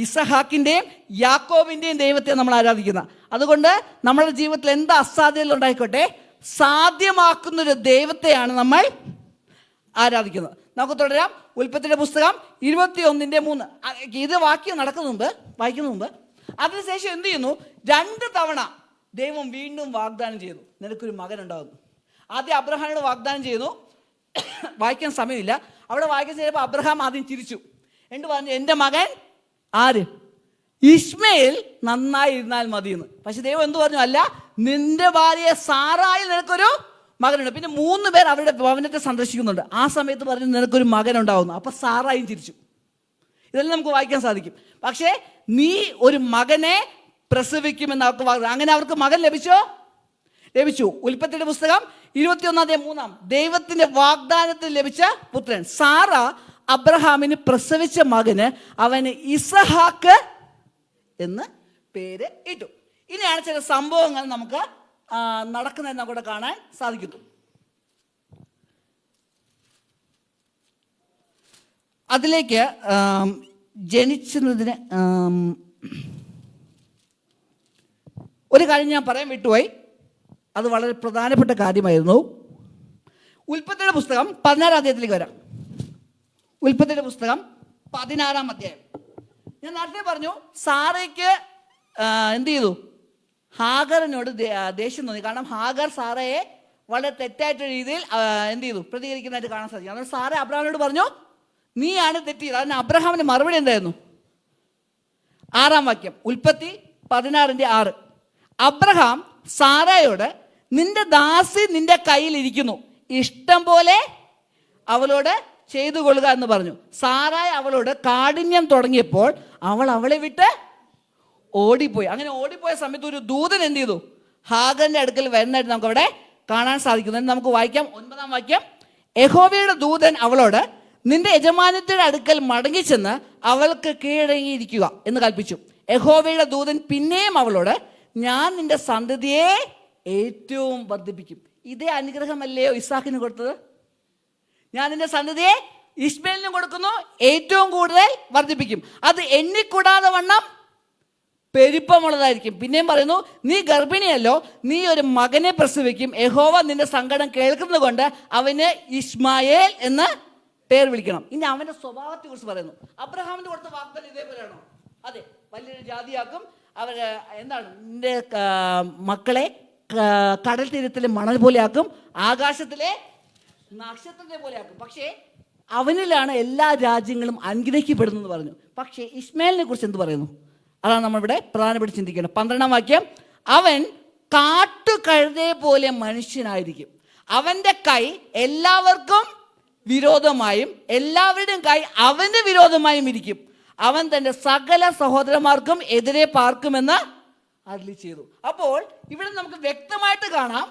ഇസഹാക്കിന്റെയും യാക്കോബിന്റെയും ദൈവത്തെ നമ്മൾ ആരാധിക്കുന്ന. അതുകൊണ്ട് നമ്മുടെ ജീവിതത്തിൽ എന്താ അസാധ്യതകൾ ഉണ്ടായിക്കോട്ടെ, സാധ്യമാക്കുന്നൊരു ദൈവത്തെയാണ് നമ്മൾ ആരാധിക്കുന്നത്. നമുക്ക് തുടരാം. ഉൽപ്പത്തിയുടെ പുസ്തകം 21:3. ഇത് വായിക്കുന്ന മുമ്പ് അതിനുശേഷം എന്ത് ചെയ്യുന്നു? 2 തവണ ദൈവം വീണ്ടും വാഗ്ദാനം ചെയ്യുന്നു, നിനക്കൊരു മകൻ ഉണ്ടാകുന്നു. ആദ്യം അബ്രഹാമിനോട് വാഗ്ദാനം ചെയ്യുന്നു. വായിക്കാൻ സമയമില്ല. അവിടെ വായിക്കാൻ ചെയ്യുമ്പോൾ അബ്രഹാം ആദ്യം ചിരിച്ചു. എന്നിട്ട് പറഞ്ഞു, എൻ്റെ മകൻ ആര്? ഇശ്മയേൽ നന്നായി ഇരുന്നാൽ മതിയെന്ന്. പക്ഷെ ദൈവം എന്ത് പറഞ്ഞു? അല്ല, നിന്റെ ഭാര്യയെ സാറായിൽ നിനക്കൊരു മകനുണ്ട്. പിന്നെ 3 പേർ അവരുടെ ഭവനത്തെ സന്ദർശിക്കുന്നുണ്ട്. ആ സമയത്ത് പറഞ്ഞു നിനക്കൊരു മകൻ ഉണ്ടാവുന്നു. അപ്പൊ സാറായും ചിരിച്ചു. ഇതെല്ലാം നമുക്ക് വായിക്കാൻ സാധിക്കും. പക്ഷേ നീ ഒരു മകനെ പ്രസവിക്കുമെന്ന് അവർക്ക് വാഗ്ദാനം. അങ്ങനെ അവർക്ക് മകൻ ലഭിച്ചു. ഉൽപ്പത്തിയുടെ പുസ്തകം 21:3. ദൈവത്തിന്റെ വാഗ്ദാനത്തിൽ ലഭിച്ച പുത്രൻ. സാറ അബ്രഹാമിന് പ്രസവിച്ച മകന് അവന് ഇസഹാക്ക് എന്ന് പേര് ഇട്ടു. ഇനിയാണ് ചില സംഭവങ്ങൾ നമുക്ക് നടക്കുന്നതെന്ന് നമുക്ക് കാണാൻ സാധിക്കുന്നു. അതിലേക്ക് ജനിച്ചതിന് ഒരു കാര്യം ഞാൻ പറയാൻ വിട്ടുപോയി. അത് വളരെ പ്രധാനപ്പെട്ട കാര്യമായിരുന്നു. ഉൽപ്പത്തിയുടെ പുസ്തകം 16-ാം അധ്യായത്തിലേക്ക് വരാം. ഉൽപ്പത്തിയുടെ പുസ്തകം 16-ാം അധ്യായം. ഞാൻ നേരത്തെ പറഞ്ഞു സാറയ്ക്ക് എന്ത് ചെയ്തു? ഹാഗറിനോട് ദേഷ്യം തോന്നി. കാരണം ഹാഗർ സാറയെ വളരെ തെറ്റായിട്ട് രീതിയിൽ എന്ത് ചെയ്തു? പ്രതികരിക്കുന്നതായിട്ട് കാണാൻ സാധിക്കും. അതുകൊണ്ട് സാറ അബ്രഹാമിനോട് പറഞ്ഞു, നീയാണ് തെറ്റിയത്. അതിന് അബ്രഹാമിന് മറുപടി എന്തായിരുന്നു? 6-ാം വാക്യം, ഉൽപ്പത്തി 16:6. അബ്രഹാം സാറയോട്, നിന്റെ ദാസി നിന്റെ കയ്യിൽ ഇരിക്കുന്നു, ഇഷ്ടം പോലെ അവളോട് ചെയ്തു കൊള്ളുക എന്ന് പറഞ്ഞു. സാറായി അവളോട് കാഠിന്യം തുടങ്ങിയപ്പോൾ അവൾ അവളെ വിട്ട് ഓടിപ്പോയി. അങ്ങനെ ഓടിപ്പോയ സമയത്ത് ഒരു ദൂതൻ എന്ത് ചെയ്തു? ഹാഗറിന്റെ അടുക്കൽ വരുന്നതായിട്ട് നമുക്ക് അവിടെ കാണാൻ സാധിക്കുന്നു. നമുക്ക് വായിക്കാം 9-ാം വാക്യം. യഹോവയുടെ ദൂതൻ അവളോട്, നിന്റെ യജമാനത്തിയുടെ അടുക്കൽ മടങ്ങിച്ചെന്ന് അവൾക്ക് കീഴടങ്ങിയിരിക്കുക എന്ന് കൽപ്പിച്ചു. യഹോവയുടെ ദൂതൻ പിന്നെയും അവളോട്, ഞാൻ നിന്റെ സന്തതിയെ ഏറ്റവും വർദ്ധിപ്പിക്കും. ഇതേ അനുഗ്രഹമല്ലയോ ഇസാക്കിന് കൊടുത്തത്? ഞാൻ നിന്റെ സന്തതിയെ ഇശ്മേലിന് കൊടുക്കുന്നു, ഏറ്റവും കൂടുതൽ വർദ്ധിപ്പിക്കും, അത് എണ്ണിക്കൂടാതെ വണ്ണം പെരുപ്പമുള്ളതായിരിക്കും. പിന്നെയും പറയുന്നു, നീ ഗർഭിണിയല്ലോ, നീ ഒരു മകനെ പ്രസവിക്കും, യഹോവ നിന്റെ സങ്കടം കേൾക്കുന്നത് കൊണ്ട് അവന് ഇശ്മായേൽ എന്ന് പേർ വിളിക്കണം. ഇനി അവന്റെ സ്വഭാവത്തെ കുറിച്ച് പറയുന്നു. അബ്രഹാമിന് കൊടുത്ത വാഗ്ദാനം ഇതേപോലെയാണോ? അതെ, വലിയൊരു ജാതിയാക്കും, അവര് എന്താണ്, നിന്റെ മക്കളെ കടൽ തീരത്തിലെ മണൽ പോലെയാക്കും, ആകാശത്തിലെ നക്ഷത്രത്തെ പോലെയാക്കും. പക്ഷേ അവനിലാണ് എല്ലാ രാജ്യങ്ങളും അനുഗ്രഹിക്കപ്പെടുന്നു പറഞ്ഞു. പക്ഷേ ഇശ്മായേലിനെ കുറിച്ച് എന്ത് പറയുന്നു? അതാണ് നമ്മളിവിടെ പ്രധാനപ്പെട്ട് ചിന്തിക്കേണ്ടത്. 12-ാം വാക്യം. അവൻ കാട്ടുകഴുതയെ പോലെ മനുഷ്യനായിരിക്കും, അവന്റെ കൈ എല്ലാവർക്കും വിരോധമായും എല്ലാവരുടെയും കൈ അവന് വിരോധമായും ഇരിക്കും, അവൻ തന്റെ സകല സഹോദരന്മാർക്കും എതിരെ പാർക്കുമെന്ന് അരുളി ചെയ്തു. അപ്പോൾ ഇവിടെ നമുക്ക് വ്യക്തമായിട്ട് കാണാം,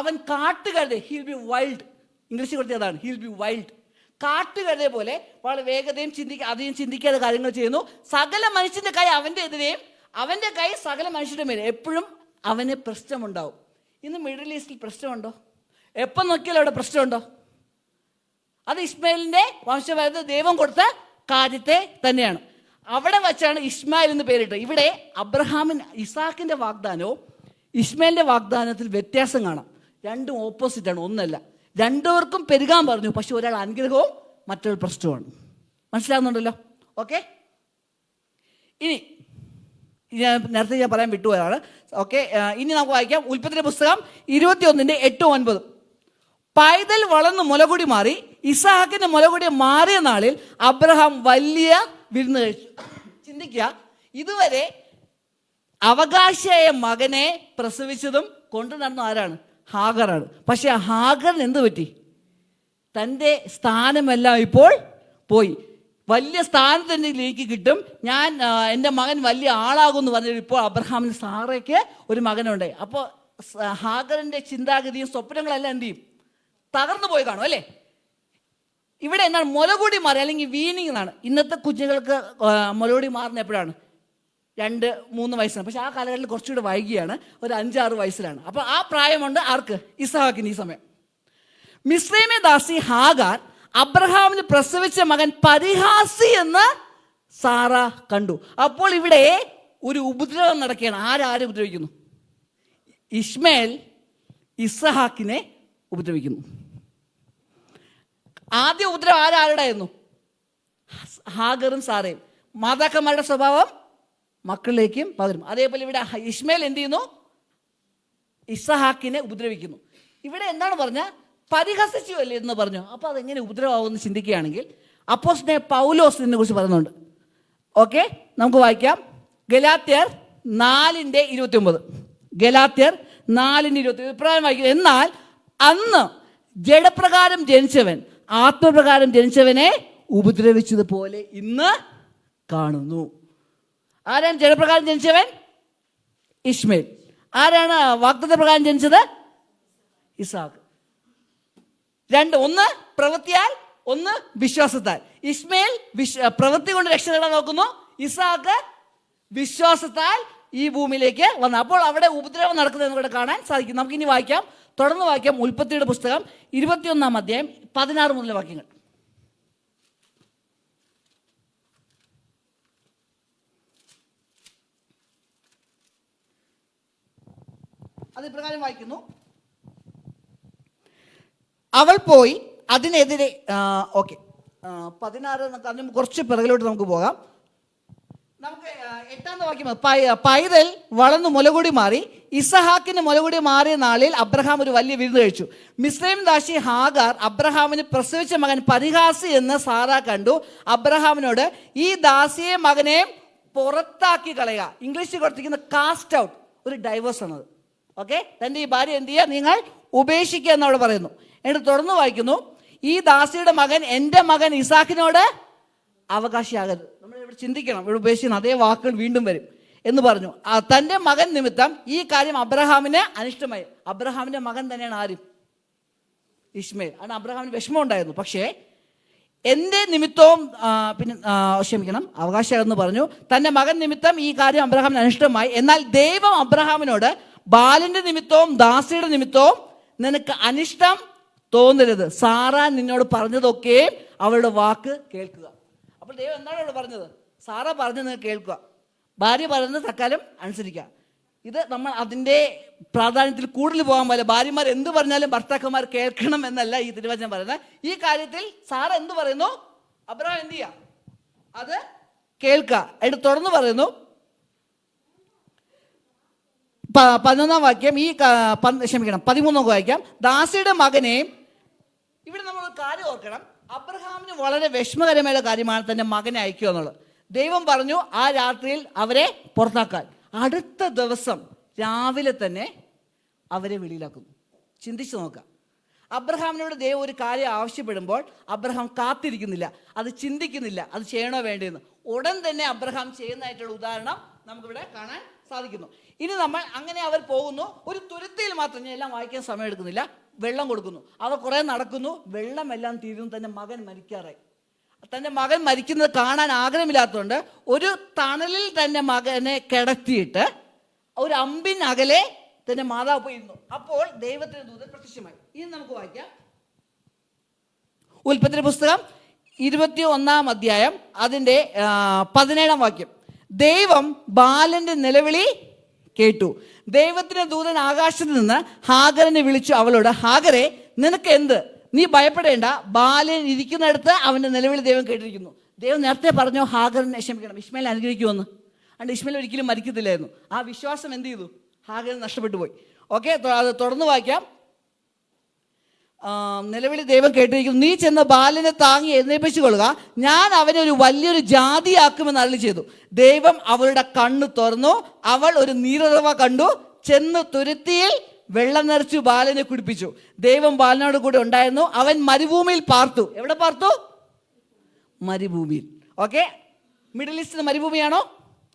അവൻ കാട്ടുകഴുത, ഹിൽ ബി വൈൽഡ്. ഇംഗ്ലീഷ് കൊടുത്തതാണ്, ഹിൽ ബി വൈൽഡ്. കാട്ടുകഴുതയെ പോലെ വളരെ വേഗതയും അധികം ചിന്തിക്കാതെ കാര്യങ്ങൾ ചെയ്യുന്നു. സകല മനുഷ്യന്റെ കൈ അവന്റെ എതിരെയും അവന്റെ കൈ സകല മനുഷ്യരുടെ മേലെ. എപ്പോഴും അവന് പ്രശ്നമുണ്ടാവും. ഇന്ന് മിഡിൽ ഈസ്റ്റിൽ പ്രശ്നമുണ്ടോ? എപ്പം നോക്കിയാലും അവിടെ പ്രശ്നമുണ്ടോ? അത് ഇസ്മായിലിന്റെ വംശപരത ദൈവം കൊടുത്ത കാര്യത്തെ തന്നെയാണ്. അവിടെ വച്ചാണ് ഇസ്മായിൽ എന്ന് പേരിട്ടത്. ഇവിടെ ഇസാക്കിന്റെ വാഗ്ദാനവും ഇസ്മായിലിന്റെ വാഗ്ദാനത്തിൽ വ്യത്യാസം കാണാം. രണ്ടും ഓപ്പോസിറ്റാണ്, ഒന്നല്ല. രണ്ടുപേർക്കും പെരുകാൻ പറഞ്ഞു, പക്ഷെ ഒരാൾ അനുഗ്രഹവും മറ്റൊരു പ്രശ്നവുമാണ്. മനസ്സിലാകുന്നുണ്ടല്ലോ? ഓക്കെ, ഇനി നേരത്തെ ഞാൻ പറയാൻ വിട്ടുപോയതാണ്. ഓക്കെ, ഇനി നമുക്ക് വായിക്കാം ഉൽപ്പത്തിയുടെ പുസ്തകം 21:8-9. പൈതൽ വളർന്ന് മുലകുടി മാറി, ഇസഹാക്കിന്റെ മുലകുടി മാറിയ നാളിൽ അബ്രഹാം വലിയ വിരുന്ന് കഴിച്ചു. ചിന്തിക്കുക, ഇതുവരെ അവകാശിയായ മകനെ പ്രസവിച്ചതും കൊണ്ടു നടന്ന ആരാണ്? ഹാഗറാണ്. പക്ഷെ ഹാഗറിന് എന്ത് പറ്റി? തൻ്റെ സ്ഥാനമെല്ലാം ഇപ്പോൾ പോയി. വലിയ സ്ഥാനത്ത് എനിക്ക് കിട്ടും, ഞാൻ എൻ്റെ മകൻ വലിയ ആളാകുമെന്ന് പറഞ്ഞിട്ട് ഇപ്പോൾ അബ്രഹാമിന് സാറയ്ക്ക് ഒരു മകനുണ്ട്. അപ്പോൾ ഹാഗറിൻ്റെ ചിന്താഗതിയും സ്വപ്നങ്ങളെല്ലാം എന്ത് ചെയ്യും? തകർന്നു പോയി കാണും അല്ലേ? ഇവിടെ എന്താണ്? മുലകൂടി മാറി, അല്ലെങ്കിൽ വീനിങ് എന്നാണ്. ഇന്നത്തെ കുഞ്ഞുങ്ങൾക്ക് മുലകൂടി മാറുന്ന എപ്പോഴാണ്? 2-3 വയസ്സാണ്. പക്ഷെ ആ കാലഘട്ടത്തിൽ കുറച്ചുകൂടെ വൈകിയാണ്, ഒരു 5-6 വയസ്സിലാണ്. അപ്പോൾ ആ പ്രായമുണ്ട് ആർക്ക്? ഇസഹാക്കിന് ഈ സമയം. മിസ്രൈമെ ദാസി ഹാഗാർ അബ്രഹാമിന് പ്രസവിച്ച മകൻ പരിഹാസി എന്ന് സാറ കണ്ടു. അപ്പോൾ ഇവിടെ ഒരു ഉപദ്രവം നടക്കുകയാണ്. ആരെ ഉപദ്രവിക്കുന്നു? ഇശ്മായേൽ ഇസഹാക്കിനെ ഉപദ്രവിക്കുന്നു. ആദ്യ ഉപദ്രവം ആരുടെയായിരുന്നു? ഹാഗറും സാറയും. മാതാക്കന്മാരുടെ സ്വഭാവം മക്കളിലേക്കും പകരും. അതേപോലെ ഇവിടെ ഇശ്മായേൽ എന്ത് ചെയ്യുന്നു? ഇസഹാക്കിനെ ഉപദ്രവിക്കുന്നു. ഇവിടെ എന്താണ് പറഞ്ഞ? പരിഹസിച്ചു അല്ലേ എന്ന് പറഞ്ഞു. അപ്പോൾ അതെങ്ങനെ ഉപദ്രവമാവുമെന്ന് ചിന്തിക്കുകയാണെങ്കിൽ അപ്പോസ്തലനായ പൗലോസ് ഇതിനെ കുറിച്ച് പറയുന്നുണ്ട്. ഓക്കെ, നമുക്ക് വായിക്കാം. ഗലാത്യർ 4:29. ഗലാത്യർ 4:29 ഇപ്രകാരം വായിക്കും. എന്നാൽ അന്ന് ജഡപ്രകാരം ജനിച്ചവൻ ആത്മപ്രകാരം ജനിച്ചവനെ ഉപദ്രവിച്ചതുപോലെ ഇന്ന് കാണുന്നു. ആരാണ് ജഡപ്രകാരം ജനിച്ചവൻ? ഇശ്മായേൽ. ആരാണ് വാഗ്ദത്ത പ്രകാരം ജനിച്ചത്? ഇസാക്ക്. ഒന്ന് പ്രവൃത്തിയാൽ, ഒന്ന് വിശ്വാസത്താൽ. ഇശ്മായേൽ പ്രവൃത്തി കൊണ്ട് രക്ഷ നേടാൻ നോക്കുന്നു, ഇസാക്ക് വിശ്വാസത്താൽ ഈ ഭൂമിയിലേക്ക് വന്നു. അപ്പോൾ അവിടെ ഉപദ്രവം നടക്കുന്നത് നമുക്കിവിടെ കാണാൻ സാധിക്കും. നമുക്കിനി വായിക്കാം, തുടർന്ന് വായിക്കാം ഉൽപ്പത്തിയുടെ പുസ്തകം 21-ാം അധ്യായം 16 മുതലുള്ള വാക്യങ്ങൾ. അത് ഇപ്രകാരം വായിക്കുന്നു. അവൾ പോയി അതിനെതിരെ 16 അതിന് കുറച്ച് പിറകിലോട്ട് നമുക്ക് പോകാം. നമുക്ക് 8-ാമത്തെ വാക്യം. പൈതൽ വളർന്നു മുലകൂടി മാറി, ഇസഹാക്കിന് മുലകൂടി മാറിയ നാളിൽ അബ്രഹാം ഒരു വലിയ വിരുന്ന് കഴിച്ചു. മിസ്രൈം ദാസി ഹാഗാർ അബ്രഹാമിന് പ്രസവിച്ച മകൻ പരിഹാസി എന്ന് സാറ കണ്ടു. അബ്രഹാമിനോട്, ഈ ദാസിയെ മകനെയും പുറത്താക്കി കളയുക. ഇംഗ്ലീഷിൽ കൊടുത്തിരിക്കുന്ന കാസ്റ്റ് ഔട്ട്, ഒരു ഡൈവേഴ്സ് ആണത്. ഓക്കെ, തൻ്റെ ഈ ഭാര്യ എന്ത് ചെയ്യുക? നിങ്ങൾ ഉപേക്ഷിക്കുക എന്നവിടെ പറയുന്നു. എന്നിട്ട് തുടർന്ന് വായിക്കുന്നു. ഈ ദാസിയുടെ മകൻ എൻ്റെ മകൻ ഇസാക്കിനോട് അവകാശിയാകരുത്. നമ്മൾ ഇവിടെ ചിന്തിക്കണം, ഇവിടെ ഉപേക്ഷിക്കുന്ന അതേ വാക്കുകൾ വീണ്ടും വരും എന്ന് പറഞ്ഞു. തൻ്റെ മകൻ നിമിത്തം ഈ കാര്യം അബ്രഹാമിന് അനിഷ്ടമായി. അബ്രഹാമിൻ്റെ മകൻ തന്നെയാണ് ആരും? ഇശ്മേൽ. ആണ് അബ്രഹാമിന് വിഷമം ഉണ്ടായിരുന്നു. പക്ഷേ എൻ്റെ നിമിത്തവും അവകാശമെന്ന് പറഞ്ഞു. തൻ്റെ മകൻ നിമിത്തം ഈ കാര്യം അബ്രഹാമിന് അനിഷ്ടമായി. എന്നാൽ ദൈവം അബ്രഹാമിനോട് ബാലിൻ്റെ നിമിത്തവും ദാസിയുടെ നിമിത്തവും നിനക്ക് അനിഷ്ടം തോന്നരുത്, സാറ നിന്നോട് പറഞ്ഞതൊക്കെ അവളുടെ വാക്ക് കേൾക്കുക. അപ്പോൾ ദൈവം എന്താണ് അവളോട് പറഞ്ഞത്? സാറ പറഞ്ഞത് കേൾക്കുക, ഭാര്യ പറയുന്നത് തക്കാലം അനുസരിക്കുക. ഇത് നമ്മൾ അതിൻ്റെ പ്രാധാന്യത്തിൽ കൂടുതൽ പോകാൻ പോലെ ഭാര്യമാർ എന്ത് പറഞ്ഞാലും ഭർത്താക്കന്മാർ കേൾക്കണം എന്നല്ല ഈ തിരുവചനം പറയുന്നത്. ഈ കാര്യത്തിൽ സാറ എന്ത് പറയുന്നു, അബ്രഹാം എന്ത് ചെയ്യുക? അത് കേൾക്കുക. എന്നിട്ട് തുടർന്ന് പറയുന്നു 11-ാം വാക്യം, 13 വാക്യം. ദാസിയുടെ മകനെയും, ഇവിടെ നമ്മൾ കാര്യം ഓർക്കണം, അബ്രഹാമിന് വളരെ വിഷമകരമായ കാര്യമാണ് തൻ്റെ മകനെ അയക്കുക എന്നുള്ളത്. ദൈവം പറഞ്ഞു ആ രാത്രിയിൽ അവരെ പുറത്താക്കാൻ. അടുത്ത ദിവസം രാവിലെ തന്നെ അവരെ വെളിയിലാക്കുന്നു. ചിന്തിച്ചു നോക്കാം. അബ്രഹാമിനോട് ദൈവം ഒരു കാര്യം ആവശ്യപ്പെടുമ്പോൾ അബ്രഹാം കാത്തിരിക്കുന്നില്ല, അത് ചിന്തിക്കുന്നില്ല, അത് ചെയ്യണോ വേണ്ടതെന്ന്. ഉടൻ തന്നെ അബ്രഹാം ചെയ്യുന്നതായിട്ടുള്ള ഉദാഹരണം നമുക്കിവിടെ കാണാൻ സാധിക്കുന്നു. ഇനി നമ്മൾ അങ്ങനെ അവർ പോകുന്നു. ഒരു തുരുത്തിയിൽ മാത്രം, ഞാൻ എല്ലാം വായിക്കാൻ സമയം എടുക്കുന്നില്ല, വെള്ളം കൊടുക്കുന്നു. അവർ കുറേ നടക്കുന്നു, വെള്ളമെല്ലാം തീരുന്നു, തൻ്റെ മകൻ മരിക്കാറായി. തൻ്റെ മകൻ മരിക്കുന്നത് കാണാൻ ആഗ്രഹമില്ലാത്തതുകൊണ്ട് ഒരു തണലിൽ തൻ്റെ മകനെ കിടത്തിയിട്ട് ഒരു അമ്പിനകലെ തൻ്റെ മാതാവ് പോയിരുന്നു. അപ്പോൾ ദൈവത്തിന് ദൂതൻ പ്രത്യക്ഷമായി. ഇനി നമുക്ക് വായിക്കാം ഉൽപ്പത്തി പുസ്തകം 21-ാം അധ്യായം അതിൻ്റെ 17-ാം വാക്യം. ദൈവം ബാലന്റെ നിലവിളി കേട്ടു. ദൈവത്തിന്റെ ദൂതൻ ആകാശത്ത് നിന്ന് ഹാഗറിനെ വിളിച്ചു അവളോട്, ഹാഗരെ നിനക്ക് എന്ത്? നീ ഭയപ്പെടേണ്ട, ബാലൻ ഇരിക്കുന്നിടത്ത് അവൻ്റെ നിലവിളി ദൈവം കേട്ടിരിക്കുന്നു. ദൈവം നേരത്തെ പറഞ്ഞു ഹാഗറിനെ ഇശ്മായേൽ അനുഗ്രഹിക്കുമെന്ന്. അതുകൊണ്ട് ഇശ്മായേൽ ഒരിക്കലും മരിക്കത്തില്ലായിരുന്നു. ആ വിശ്വാസം എന്ത് ചെയ്തു? ഹാഗറിന് നഷ്ടപ്പെട്ടു പോയി. ഓക്കെ, അത് തുടർന്ന് വായിക്കാം. നിലവിളി ദൈവം കേട്ടിരിക്കുന്നു. നീ ചെന്ന് ബാലനെ താങ്ങി എഴുന്നേൽപ്പിച്ചു കൊള്ളുക, ഞാൻ അവനെ ഒരു വലിയൊരു ജാതിയാക്കുമെന്ന് അരുളി ചെയ്തു. ദൈവം അവളുടെ കണ്ണ് തുറന്നു, അവൾ ഒരു നീരുറവ കണ്ടു, ചെന്ന് തുരുത്തിയിൽ വെള്ളം നിറച്ചു ബാലനെ കുടിപ്പിച്ചു. ദൈവം ബാലനോട് കൂടെ ഉണ്ടായിരുന്നു. അവൻ മരുഭൂമിയിൽ പാർത്തു. എവിടെ പാർത്തു? മരുഭൂമിയിൽ. ഓക്കെ, മിഡിൽ ഈസ്റ്റിന് മരുഭൂമിയാണോ?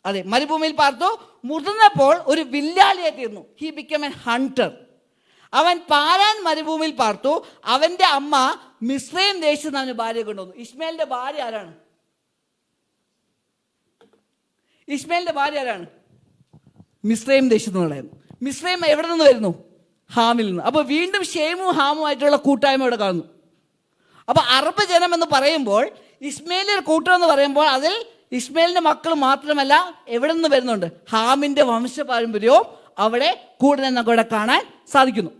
അതെ, മരുഭൂമിയിൽ പാർത്തു. മുതിർന്നപ്പോൾ ഒരു വില്ലാളിയെ തീർന്നു. He become an hunter. അവൻ പാരാൻ മരുഭൂമിയിൽ പാർത്തു. അവന്റെ അമ്മ മിസ്രൈം ദേശത്ത് നിന്ന് അവന് ഭാര്യയെ കൊണ്ടുവന്നു. ഇശ്മായേലിന്റെ ഭാര്യ ആരാണ്? ഇശ്മായേലിന്റെ ഭാര്യ ആരാണ്? മിസ്രൈം ദേശത്ത് നിന്നുള്ളായിരുന്നു. മിസ്രൈം എവിടെ നിന്ന് വരുന്നു? ഹാമിൽ നിന്ന്. അപ്പോൾ വീണ്ടും ഷേമും ഹാമുമായിട്ടുള്ള കൂട്ടായ്മ ഇവിടെ കാണുന്നു. അപ്പോൾ അറബ് ജനം എന്ന് പറയുമ്പോൾ, ഇസ്മായേലിന്റെ കൂട്ടം എന്ന് പറയുമ്പോൾ അതിൽ ഇസ്മായേലിന്റെ മക്കൾ മാത്രമല്ല എവിടെ നിന്ന് വരുന്നുണ്ട്? ഹാമിന്റെ വംശപാരമ്പര്യവും അവിടെ കൂടുതൽ നമുക്കിവിടെ കാണാൻ സാധിക്കുന്നു.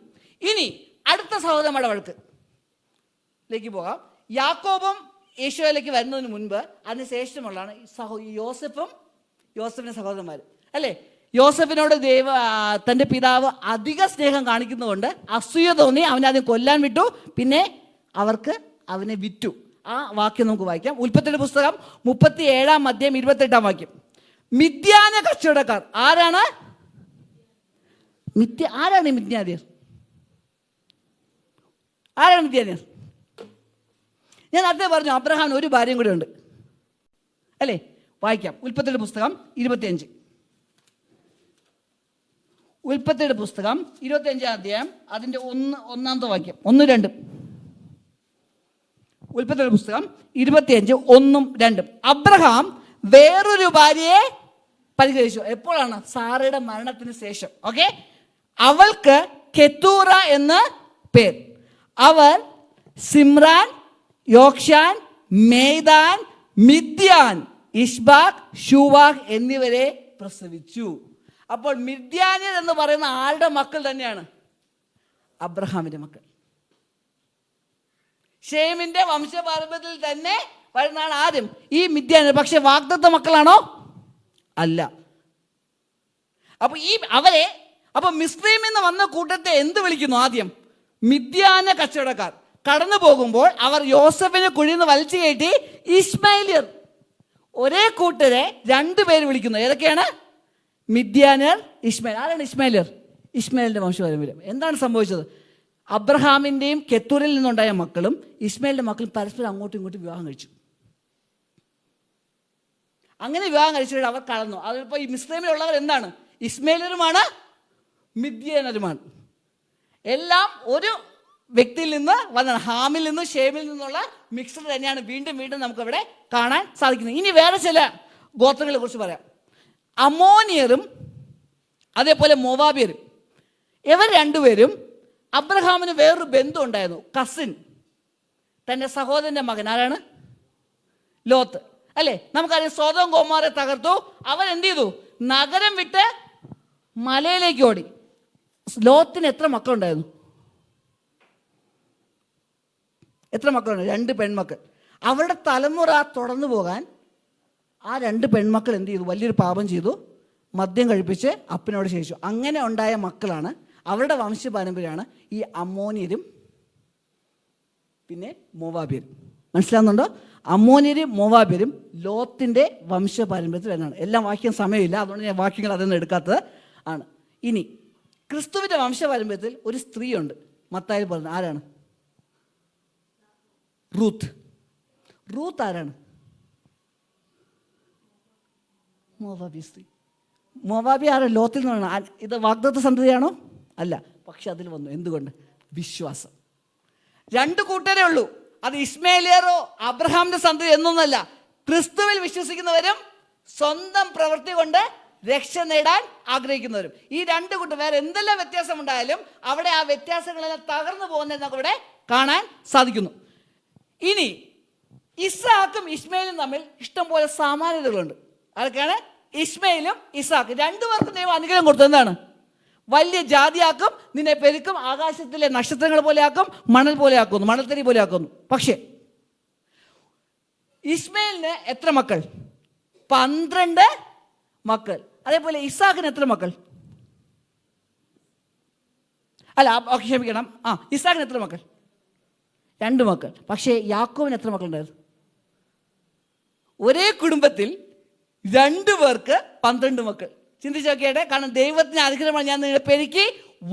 ഇനി അടുത്ത സഹോദരന്മാരുടെ വഴക്കിലേക്ക് പോകാം. യാക്കോബും യേശുവിലേക്ക് വരുന്നതിന് മുൻപ് അതിന് ശേഷമുള്ളതാണ് യോസഫിന്റെ സഹോദരന്മാർ അല്ലേ? യോസഫിനോട് തൻ്റെ പിതാവ് അധിക സ്നേഹം കാണിക്കുന്നതുകൊണ്ട് അസൂയ തോന്നി അവനാദ്യം കൊല്ലാൻ വിട്ടു, പിന്നെ അവനെ വിറ്റു. ആ വാക്യം നമുക്ക് വായിക്കാം. ഉൽപ്പത്തിയുടെ പുസ്തകം 37-ാം അധ്യായം 28-ാം വാക്യം. മിദ്യാന കച്ചവടക്കാർ ആരാണ്? ആരാണ് മിദ്യാന്യർ? ആരാണ് മിദ്യാന്യർ? ഞാൻ നേരത്തെ പറഞ്ഞു അബ്രഹാമിന് ഒരു ഭാര്യയും കൂടെ ഉണ്ട് അല്ലേ? വായിക്കാം ഉൽപ്പത്തിയുടെ പുസ്തകം 25. ഉൽപ്പത്തിയുടെ പുസ്തകം 25-ാം അധ്യായം അതിൻ്റെ 1-ാമത്തെ വാക്യം, 1-2. ഉൽപ്പത്തിയുടെ പുസ്തകം 25, 1-2. അബ്രഹാം വേറൊരു ഭാര്യയെ പരിഗ്രഹിച്ചു. എപ്പോഴാണ്? സാറയുടെ മരണത്തിന് ശേഷം. ഓക്കെ, അവൾക്ക് കെത്തൂറ എന്ന് പേർ. അവർ സിമ്രാൻ, യോക്ഷാൻ, മേദാൻ, മിദ്യാൻ, ഇഷ്ബാക്, ഷൂവാഹ് എന്നിവരെ പ്രസവിച്ചു. അപ്പോൾ മിദ്യാന്യർ എന്ന് പറയുന്ന ആരുടെ മക്കൾ തന്നെയാണ്? അബ്രഹാമിന്റെ മക്കൾ. ഷേമിന്റെ വംശപാരമ്പര്യത്തിൽ തന്നെ വരുന്നതാണ് ആദ്യം ഈ മിദ്യാന്യർ. പക്ഷെ വാഗ്ദത്ത മക്കളാണോ? അല്ല. അപ്പൊ മിസ്രൈമിൽ നിന്ന് വന്ന കൂട്ടത്തെ എന്ത് വിളിക്കുന്നു? ആദ്യം മിദ്യാന കച്ചവടക്കാർ. കടന്നു പോകുമ്പോൾ അവർ യോസഫിനെ കുഴിയിൽ നിന്ന് വലിച്ചു കയറ്റി ഇശ്മായേലിയർ. ഒരേ കൂട്ടരെ 2 പേര് വിളിക്കുന്നു. ഏതൊക്കെയാണ്? മിദ്യാനർ, ഇശ്മായേൽ. ആരാണ് ഇശ്മായേലിയർ? ഇശ്മായേലിന്റെ വംശപാരമ്പര്യം. എന്താണ് സംഭവിച്ചത്? അബ്രഹാമിൻ്റെയും കെത്തൂരിൽ നിന്നുണ്ടായ മക്കളും ഇസ്മായിലിൻ്റെ മക്കളും പരസ്പരം അങ്ങോട്ടും ഇങ്ങോട്ടും വിവാഹം കഴിച്ചു. അങ്ങനെ വിവാഹം കഴിച്ചിട്ട് അവർ കളന്നു. അതിപ്പോൾ ഈ മിസ്രൈമിലുള്ളവർ എന്താണ്? ഇസ്മായിലരുമാണ്, മിദ്യാനരുമാണ്. എല്ലാം ഒരു വ്യക്തിയിൽ നിന്ന് വന്നാണ്. ഹാമിൽ നിന്നും ഷേമിൽ നിന്നുള്ള മിക്സർ തന്നെയാണ് വീണ്ടും വീണ്ടും നമുക്കവിടെ കാണാൻ സാധിക്കുന്നത്. ഇനി വേറെ ചില ഗോത്രങ്ങളെ കുറിച്ച് പറയാം. അമ്മോനിയരും അതേപോലെ മോവാബിയരും. ഇവർ രണ്ടുപേരും, അബ്രഹാമിന് വേറൊരു ബന്ധു ഉണ്ടായിരുന്നു, കസിൻ, തൻ്റെ സഹോദരൻ്റെ മകൻ. ആരാണ്? ലോത്ത് അല്ലേ? നമുക്കറിയാം, സോദോം ഗോമോറയെ തകർത്തു. അവൻ എന്ത് ചെയ്തു? നഗരം വിട്ട് മലയിലേക്ക് ഓടി. ലോത്തിന് എത്ര മക്കളുണ്ടായിരുന്നു? എത്ര മക്കളുണ്ട്? 2 പെൺമക്കൾ. അവരുടെ തലമുറ തുടർന്നു പോകാൻ ആ 2 പെൺമക്കൾ എന്ത് ചെയ്തു? വലിയൊരു പാപം ചെയ്തു. മദ്യം കഴിപ്പിച്ച് അപ്പനോട് ശേഷിച്ചു. അങ്ങനെ ഉണ്ടായ മക്കളാണ്, അവരുടെ വംശപാരമ്പര്യമാണ് ഈ അമ്മോനിയരും പിന്നെ മോവാബിയരും. മനസ്സിലാവുന്നുണ്ടോ? അമ്മോനിയരും മോവാബിയരും ലോത്തിൻ്റെ വംശപാരമ്പര്യത്തിൽ എന്നാണ്. എല്ലാം വായിക്കാൻ സമയമില്ല, അതുകൊണ്ട് ഞാൻ വാക്യങ്ങൾ അതിൽ നിന്ന് എടുക്കാത്തത് ആണ്. ഇനി ക്രിസ്തുവിൻ്റെ വംശപാരമ്പര്യത്തിൽ ഒരു സ്ത്രീയുണ്ട്, മത്തായി പറഞ്ഞത്. ആരാണ്? റൂത്ത്. റൂത്ത് ആരാണ്? മോവാബി സ്ത്രീ. മോവാബി ആരാണ്? ലോത്തിൽ നിന്നാണ്. ഇത് വാഗ്ദത്ത സന്തതിയാണോ? അല്ല. പക്ഷെ അതിൽ വന്നു. എന്തുകൊണ്ട്? വിശ്വാസം. 2 കൂട്ടരേ ഉള്ളൂ. അത് ഇസ്മായേലിയരോ അബ്രഹാമിന്റെ സന്തതി എന്നൊന്നല്ല. ക്രിസ്തുവിൽ വിശ്വസിക്കുന്നവരും സ്വന്തം പ്രവൃത്തി കൊണ്ട് രക്ഷ നേടാൻ ആഗ്രഹിക്കുന്നവരും. ഈ 2 കൂട്ടർ. വേറെ എന്തെല്ലാം വ്യത്യാസം ഉണ്ടായാലും അവിടെ ആ വ്യത്യാസങ്ങളെല്ലാം തകർന്നു പോകുന്നത് നമുക്ക് ഇവിടെ കാണാൻ സാധിക്കുന്നു. ഇനി ഇസ്ഹാക്കും ഇസ്മായിലും തമ്മിൽ ഇഷ്ടംപോലെ സാമാന്യതകളുണ്ട്. അതൊക്കെയാണ് ഇസ്മായിലും ഇസ്ഹാക്കും. 2 പേർക്കും ദൈവം അനുഗ്രഹം കൊടുത്തു. എന്താണ്? വലിയ ജാതിയാക്കും, നിന്നെ പെരുക്കും, ആകാശത്തിലെ നക്ഷത്രങ്ങൾ പോലെ ആക്കും, മണൽ പോലെ ആക്കുന്നു, മണൽത്തരി പോലെ ആക്കുന്നു. പക്ഷേ ഇസ്മായിലിന് എത്ര മക്കൾ? 12 മക്കൾ. അതേപോലെ ഇസ്ഹാക്കിന് എത്ര മക്കൾ? അല്ല, ക്ഷമിക്കണം, ഇസ്ഹാക്കിന് എത്ര മക്കൾ? 2 മക്കൾ. പക്ഷേ യാക്കോബിന് എത്ര മക്കളുണ്ടായിരുന്നു? ഒരേ കുടുംബത്തിൽ 2 പേർക്ക് 12 മക്കൾ. ചിന്തിച്ച് നോക്കിയാട്ടെ. കാരണം ദൈവത്തിന് അനുഗ്രഹമാണ്, ഞാൻ നിങ്ങളെ പെരുക്കി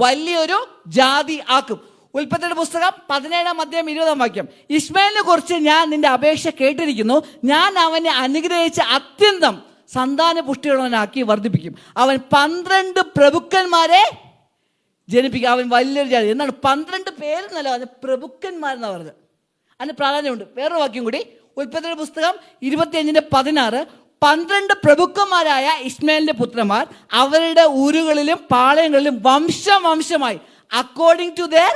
വലിയൊരു ജാതി ആക്കും. ഉൽപ്പത്തിയുടെ പുസ്തകം 17-ാം അധ്യായം 20-ാം വാക്യം. ഇസ്മായിലിനെ കുറിച്ച് ഞാൻ നിന്റെ അപേക്ഷ കേട്ടിരിക്കുന്നു. ഞാൻ അവനെ അനുഗ്രഹിച്ച് അത്യന്തം സന്താന പുഷ്ടിയുള്ളവനാക്കി വർദ്ധിപ്പിക്കും. അവൻ 12 പ്രഭുക്കന്മാരെ ജനിപ്പിക്കും. അവൻ വലിയൊരു ജാതി. എന്നാണ് 12 പേരെന്നല്ല, അതിന് പ്രഭുക്കന്മാരെന്നാണ് പറഞ്ഞത്. അതിന് പ്രാധാന്യമുണ്ട്. വേറൊരു വാക്യം കൂടി. ഉൽപ്പത്തിയുടെ പുസ്തകം 25-16. 12 പ്രഭുക്കന്മാരായ ഇസ്മായിലിന്റെ പുത്രന്മാർ അവരുടെ ഊരുകളിലും പാളയങ്ങളിലും വംശമായി അക്കോർഡിംഗ് ടു ദെയർ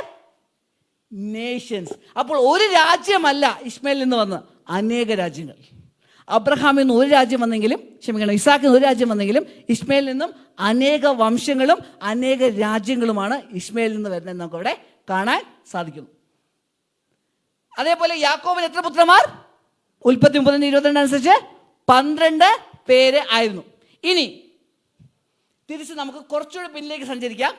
നേഷൻസ്. അപ്പോൾ ഒരു രാജ്യമല്ല ഇസ്മായിലിൽ നിന്ന് വന്ന്, അനേക രാജ്യങ്ങൾ. അബ്രഹാമിൽ നിന്ന് ഒരു രാജ്യം വന്നെങ്കിലും, ക്ഷമിക്കണം, ഇസ്ഹാക്കിൽ നിന്ന് ഒരു രാജ്യം വന്നെങ്കിലും ഇസ്മായിലിൽ നിന്നും അനേക വംശങ്ങളും അനേക രാജ്യങ്ങളുമാണ് ഇസ്മായിലിൽ നിന്ന് വരുന്നത് നമുക്ക് അവിടെ കാണാൻ സാധിക്കുന്നു. അതേപോലെ യാക്കോബിന് എത്ര പുത്രന്മാർ? ഉൽപ്പത്തി 30-22 അനുസരിച്ച് 12 പേര് ആയിരുന്നു. ഇനി തിരിച്ച് നമുക്ക് കുറച്ചുകൂടി പിന്നിലേക്ക് സഞ്ചരിക്കാം.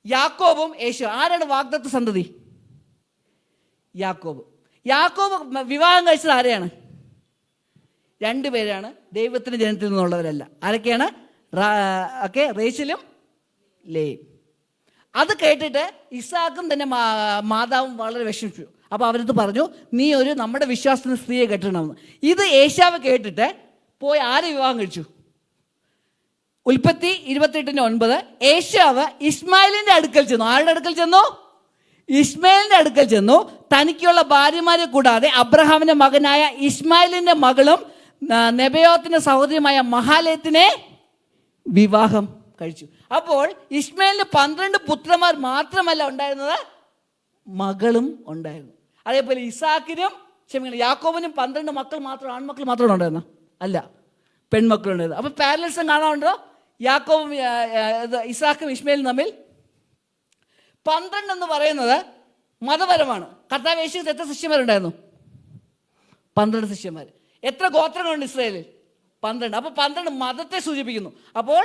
യാക്കോബും യേശു. ആരാണ് വാഗ്ദത്ത സന്തതി? യാക്കോബ്. യാക്കോബ് വിവാഹം കഴിച്ചത് ആരെയാണ്? 2 പേരാണ്, ദൈവത്തിന്റെ ജനത്തിൽ നിന്നുള്ളവരല്ല. ആരൊക്കെയാണ്? റേച്ചലും ലേയും. അത് കേട്ടിട്ട് ഇസ്ഹാക്കും തന്നെ മാതാവും വളരെ വിഷമിച്ചു. അപ്പോൾ അവരത് പറഞ്ഞു, നീ ഒരു നമ്മുടെ വിശ്വാസത്തിന് സ്ത്രീയെ കെട്ടണമെന്ന്. ഇത് ഏശാവ് കേട്ടിട്ട് പോയി ആരെ വിവാഹം കഴിച്ചു? ഉൽപ്പത്തി 28-9 ഏശാവ് ഇസ്മായിലിന്റെ അടുക്കൽ ചെന്നു. ആരുടെ അടുക്കൽ ചെന്നു? ഇസ്മായിലിന്റെ അടുക്കൽ ചെന്നു. തനിക്കുള്ള ഭാര്യമാരെ കൂടാതെ അബ്രഹാമിന്റെ മകനായ ഇസ്മായിലിന്റെ മകളും നെബയോത്തിന്റെ സഹോദരിയുമായ മഹാലേത്തിനെ വിവാഹം കഴിച്ചു. അപ്പോൾ ഇസ്മായിലിന് 12 പുത്രന്മാർ മാത്രമല്ല ഉണ്ടായിരുന്നത്, മകളും ഉണ്ടായിരുന്നു. അതേപോലെ ഇസ്ഹാക്കിനും യാക്കോബിനും 12 മക്കൾ മാത്രം, ആൺമക്കൾ മാത്രമാണ് ഉണ്ടായിരുന്നത്, അല്ല, പെൺമക്കളുണ്ടായിരുന്നു. അപ്പോൾ പാരലൽസം കാണാറുണ്ടോ? യാക്കോബും ഇസ്ഹാക്കും ഇസ്മായിലും തമ്മിൽ 12 എന്ന് പറയുന്നത് മതപരമാണ്. കർത്താവ് യേശുവിന് എത്ര ശിഷ്യന്മാരുണ്ടായിരുന്നു? 12 ശിഷ്യന്മാർ. എത്ര ഗോത്രങ്ങളുണ്ട് ഇസ്രായേലിൽ? 12. അപ്പോൾ 12 മതത്തെ സൂചിപ്പിക്കുന്നു. അപ്പോൾ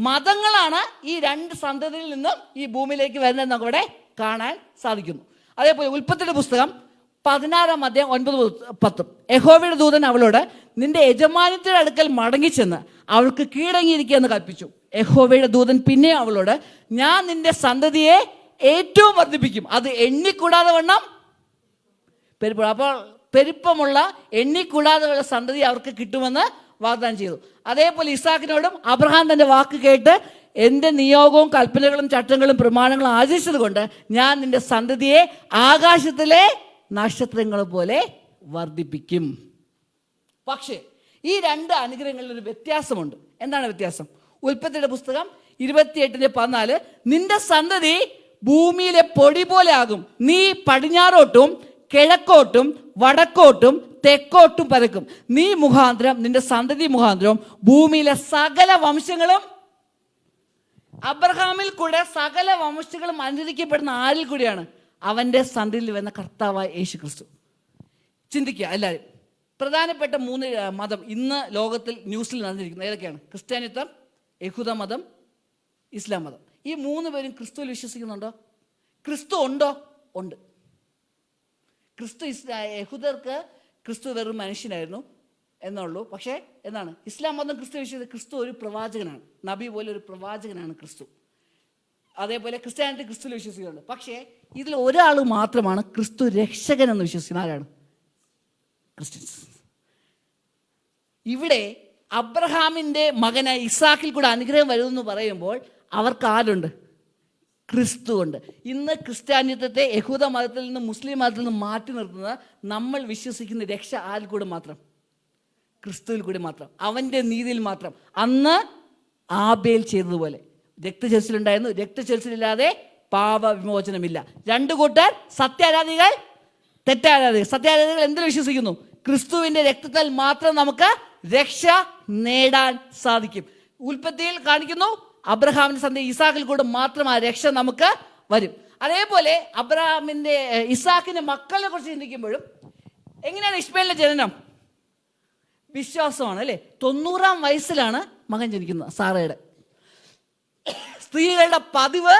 മതങ്ങളാണ് ഈ 2 സന്തതിയിൽ നിന്നും ഈ ഭൂമിയിലേക്ക് വരുന്നത് നമുക്ക് ഇവിടെ കാണാൻ സാധിക്കുന്നു. അതേപോലെ ഉൽപ്പത്തിയുടെ പുസ്തകം 16-ാം അധ്യായം 9-10. യഹോവയുടെ ദൂതൻ അവളോട്, നിന്റെ യജമാനത്തിന്റെ അടുക്കൽ മടങ്ങിച്ചെന്ന് അവൾക്ക് കീഴടങ്ങിയിരിക്കുക എന്ന് കൽപ്പിച്ചു. യഹോവയുടെ ദൂതൻ പിന്നെ അവളോട്, ഞാൻ നിന്റെ സന്തതിയെ ഏറ്റവും വർദ്ധിപ്പിക്കും. അത് എണ്ണിക്കൂടാതെ വണ്ണം പെരുപ്പം. അപ്പോൾ പെരുപ്പമുള്ള എണ്ണിക്കൂടാതെയുള്ള സന്തതി അവർക്ക് കിട്ടുമെന്ന് വാഗ്ദാനം ചെയ്തു. അതേപോലെ ഇസാക്കിനോടും അബ്രഹാം തന്റെ വാക്ക് കേട്ട് എൻ്റെ നിയോഗവും കൽപ്പനകളും ചട്ടങ്ങളും പ്രമാണങ്ങളും ആചരിച്ചത് കൊണ്ട് ഞാൻ നിന്റെ സന്തതിയെ ആകാശത്തിലെ നക്ഷത്രങ്ങൾ പോലെ വർദ്ധിപ്പിക്കും. പക്ഷേ ഈ രണ്ട് അനുഗ്രഹങ്ങളിൽ ഒരു വ്യത്യാസമുണ്ട്. എന്താണ് വ്യത്യാസം? ഉൽപ്പത്തിയുടെ പുസ്തകം 28:14, നിന്റെ സന്തതി ഭൂമിയിലെ പൊടി പോലെ ആകും. നീ പടിഞ്ഞാറോട്ടും കിഴക്കോട്ടും വടക്കോട്ടും തെക്കോട്ടും പരക്കും. നീ മുഖാന്തരം നിന്റെ സന്തതി മുഖാന്തരം ഭൂമിയിലെ സകല വംശങ്ങളും, അബ്രഹാമിൽ കൂടെ സകല വംശങ്ങളും അനുവദിക്കപ്പെടുന്ന ആരിൽ കൂടിയാണ്? അവന്റെ സന്തതിയിൽ വരുന്ന കർത്താവായ യേശു ക്രിസ്തു. ചിന്തിക്കുക എല്ലാവരും. പ്രധാനപ്പെട്ട 3 മതം ഇന്ന് ലോകത്തിൽ ന്യൂസിൽ നടന്നിരിക്കുന്നത് ഏതൊക്കെയാണ്? ക്രിസ്ത്യാനിത്വം, യഹൂദ മതം, ഇസ്ലാം മതം. ഈ 3 പേരും ക്രിസ്തുവിൽ വിശ്വസിക്കുന്നുണ്ടോ? ക്രിസ്തു ഉണ്ടോ? ഉണ്ട്. ക്രിസ്തു യഹൂദർക്ക് ക്രിസ്തു വെറും മനുഷ്യനായിരുന്നു എന്നുള്ളൂ. പക്ഷേ എന്താണ് ഇസ്ലാം മതം ക്രിസ്തു വിശ്വസിച്ചത്? ക്രിസ്തു ഒരു പ്രവാചകനാണ്, നബി പോലെ ഒരു പ്രവാചകനാണ് ക്രിസ്തു. അതേപോലെ ക്രിസ്ത്യാനിറ്റി ക്രിസ്തുവിൽ വിശ്വസിക്കുന്നുണ്ട്. പക്ഷേ ഇതിൽ ഒരാൾ മാത്രമാണ് ക്രിസ്തു രക്ഷകൻ എന്ന് വിശ്വസിക്കുന്നത്. ആരാണ്? ക്രിസ്ത്യൻസ്. ഇവിടെ അബ്രഹാമിൻ്റെ മകനായ ഇസാക്കിൽ കൂടെ അനുഗ്രഹം വരുമെന്ന് പറയുമ്പോൾ അവർക്ക് ആരുണ്ട്? ക്രിസ്തു ഉണ്ട്. ഇന്ന് ക്രിസ്ത്യാനിത്വത്തെ യഹൂദ മതത്തിൽ നിന്ന് മുസ്ലിം മതത്തിൽ നിന്ന് മാറ്റി നിർത്തുന്നത് നമ്മൾ വിശ്വസിക്കുന്ന രക്ഷ ആരിൽ കൂടെ മാത്രം? ക്രിസ്തുവിൽ കൂടി മാത്രം, അവൻ്റെ നീതിയിൽ മാത്രം. അന്ന് ആബേൽ ചെയ്തതുപോലെ രക്തചൊരിച്ചിലുണ്ടായിരുന്നു. രക്തചൊരിച്ചിലില്ലാതെ പാപവിമോചനമില്ല. 2 കൂട്ടർ, സത്യാരാധികൾ, തെറ്റാരാധികൾ. സത്യാരാധികൾ എന്തിൽ വിശ്വസിക്കുന്നു? ക്രിസ്തുവിൻ്റെ രക്തത്താൽ മാത്രം നമുക്ക് രക്ഷ നേടാൻ സാധിക്കും. ഉൽപ്പത്തിയിൽ കാണിക്കുന്നു അബ്രഹാമിന്റെ സന്തതി ഇസാക്കിൽ കൂടെ മാത്രം ആ രക്ഷ നമുക്ക് വരും. അതേപോലെ അബ്രഹാമിന്റെ ഇസാക്കിന്റെ മക്കളെ കുറിച്ച് ചിന്തിക്കുമ്പോഴും എങ്ങനെയാണ് ഇശ്മായേലിന്റെ ജനനം? വിശ്വാസമാണ് അല്ലേ? 90-ാം വയസ്സിലാണ് മകൻ ജനിക്കുന്നത്. സാറയുടെ സ്ത്രീകളുടെ പതിവ്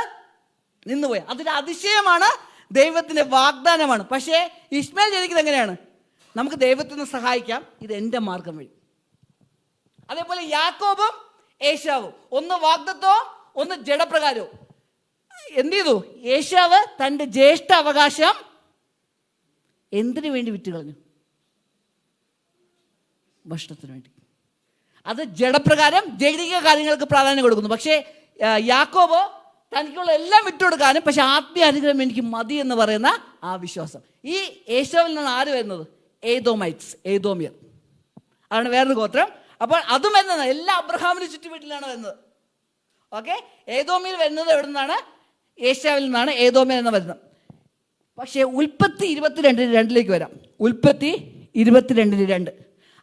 നിന്നുപോയി. അതൊരു അതിശയമാണ്, ദൈവത്തിന്റെ വാഗ്ദാനമാണ്. പക്ഷേ ഇശ്മായേൽ ജനിക്കുന്നത് എങ്ങനെയാണ്? നമുക്ക് ദൈവത്തിന് സഹായിക്കാം, ഇത് എൻ്റെ മാർഗം വഴി. അതേപോലെ യാക്കോബും ഏശാവും, ഒന്ന് വാഗ്ദത്തവും ഒന്ന് ജഡപ്രകാരവും. എന്ത് ചെയ്തു? ഏശാവ് തൻ്റെ ജ്യേഷ്ഠ അവകാശം എന്തിനു വേണ്ടി വിറ്റുകളഞ്ഞു? ഭക്ഷണത്തിന് വേണ്ടി. അത് ജഡപ്രകാരം ജൈവിക കാര്യങ്ങൾക്ക് പ്രാധാന്യം കൊടുക്കുന്നു. പക്ഷേ യാക്കോബ് തനിക്കുള്ള എല്ലാം വിട്ടുകൊടുക്കാനും, പക്ഷെ ആത്മീയ അനുഗ്രഹം എനിക്ക് മതി എന്ന് പറയുന്ന ആ വിശ്വാസം. ഈ ഏശാവിൽ നിന്നാണ് ആര് വരുന്നത്? ഏദോമൈറ്റ്സ്, ഏദോമിയർ. അതാണ് വേറൊരു ഗോത്രം. അപ്പോൾ അതും വരുന്നത് എല്ലാ അബ്രഹാമിന് ചുറ്റുവീട്ടിലാണ് വരുന്നത്. ഓക്കെ, ഏദോമിയർ വരുന്നത് എവിടെ നിന്നാണ്? ഏശാവിൽ നിന്നാണ് ഏദോമിയർ എന്ന് വരുന്നത്. പക്ഷേ ഉൽപ്പത്തി 22:2 വരാം. ഉൽപ്പത്തി 22:2.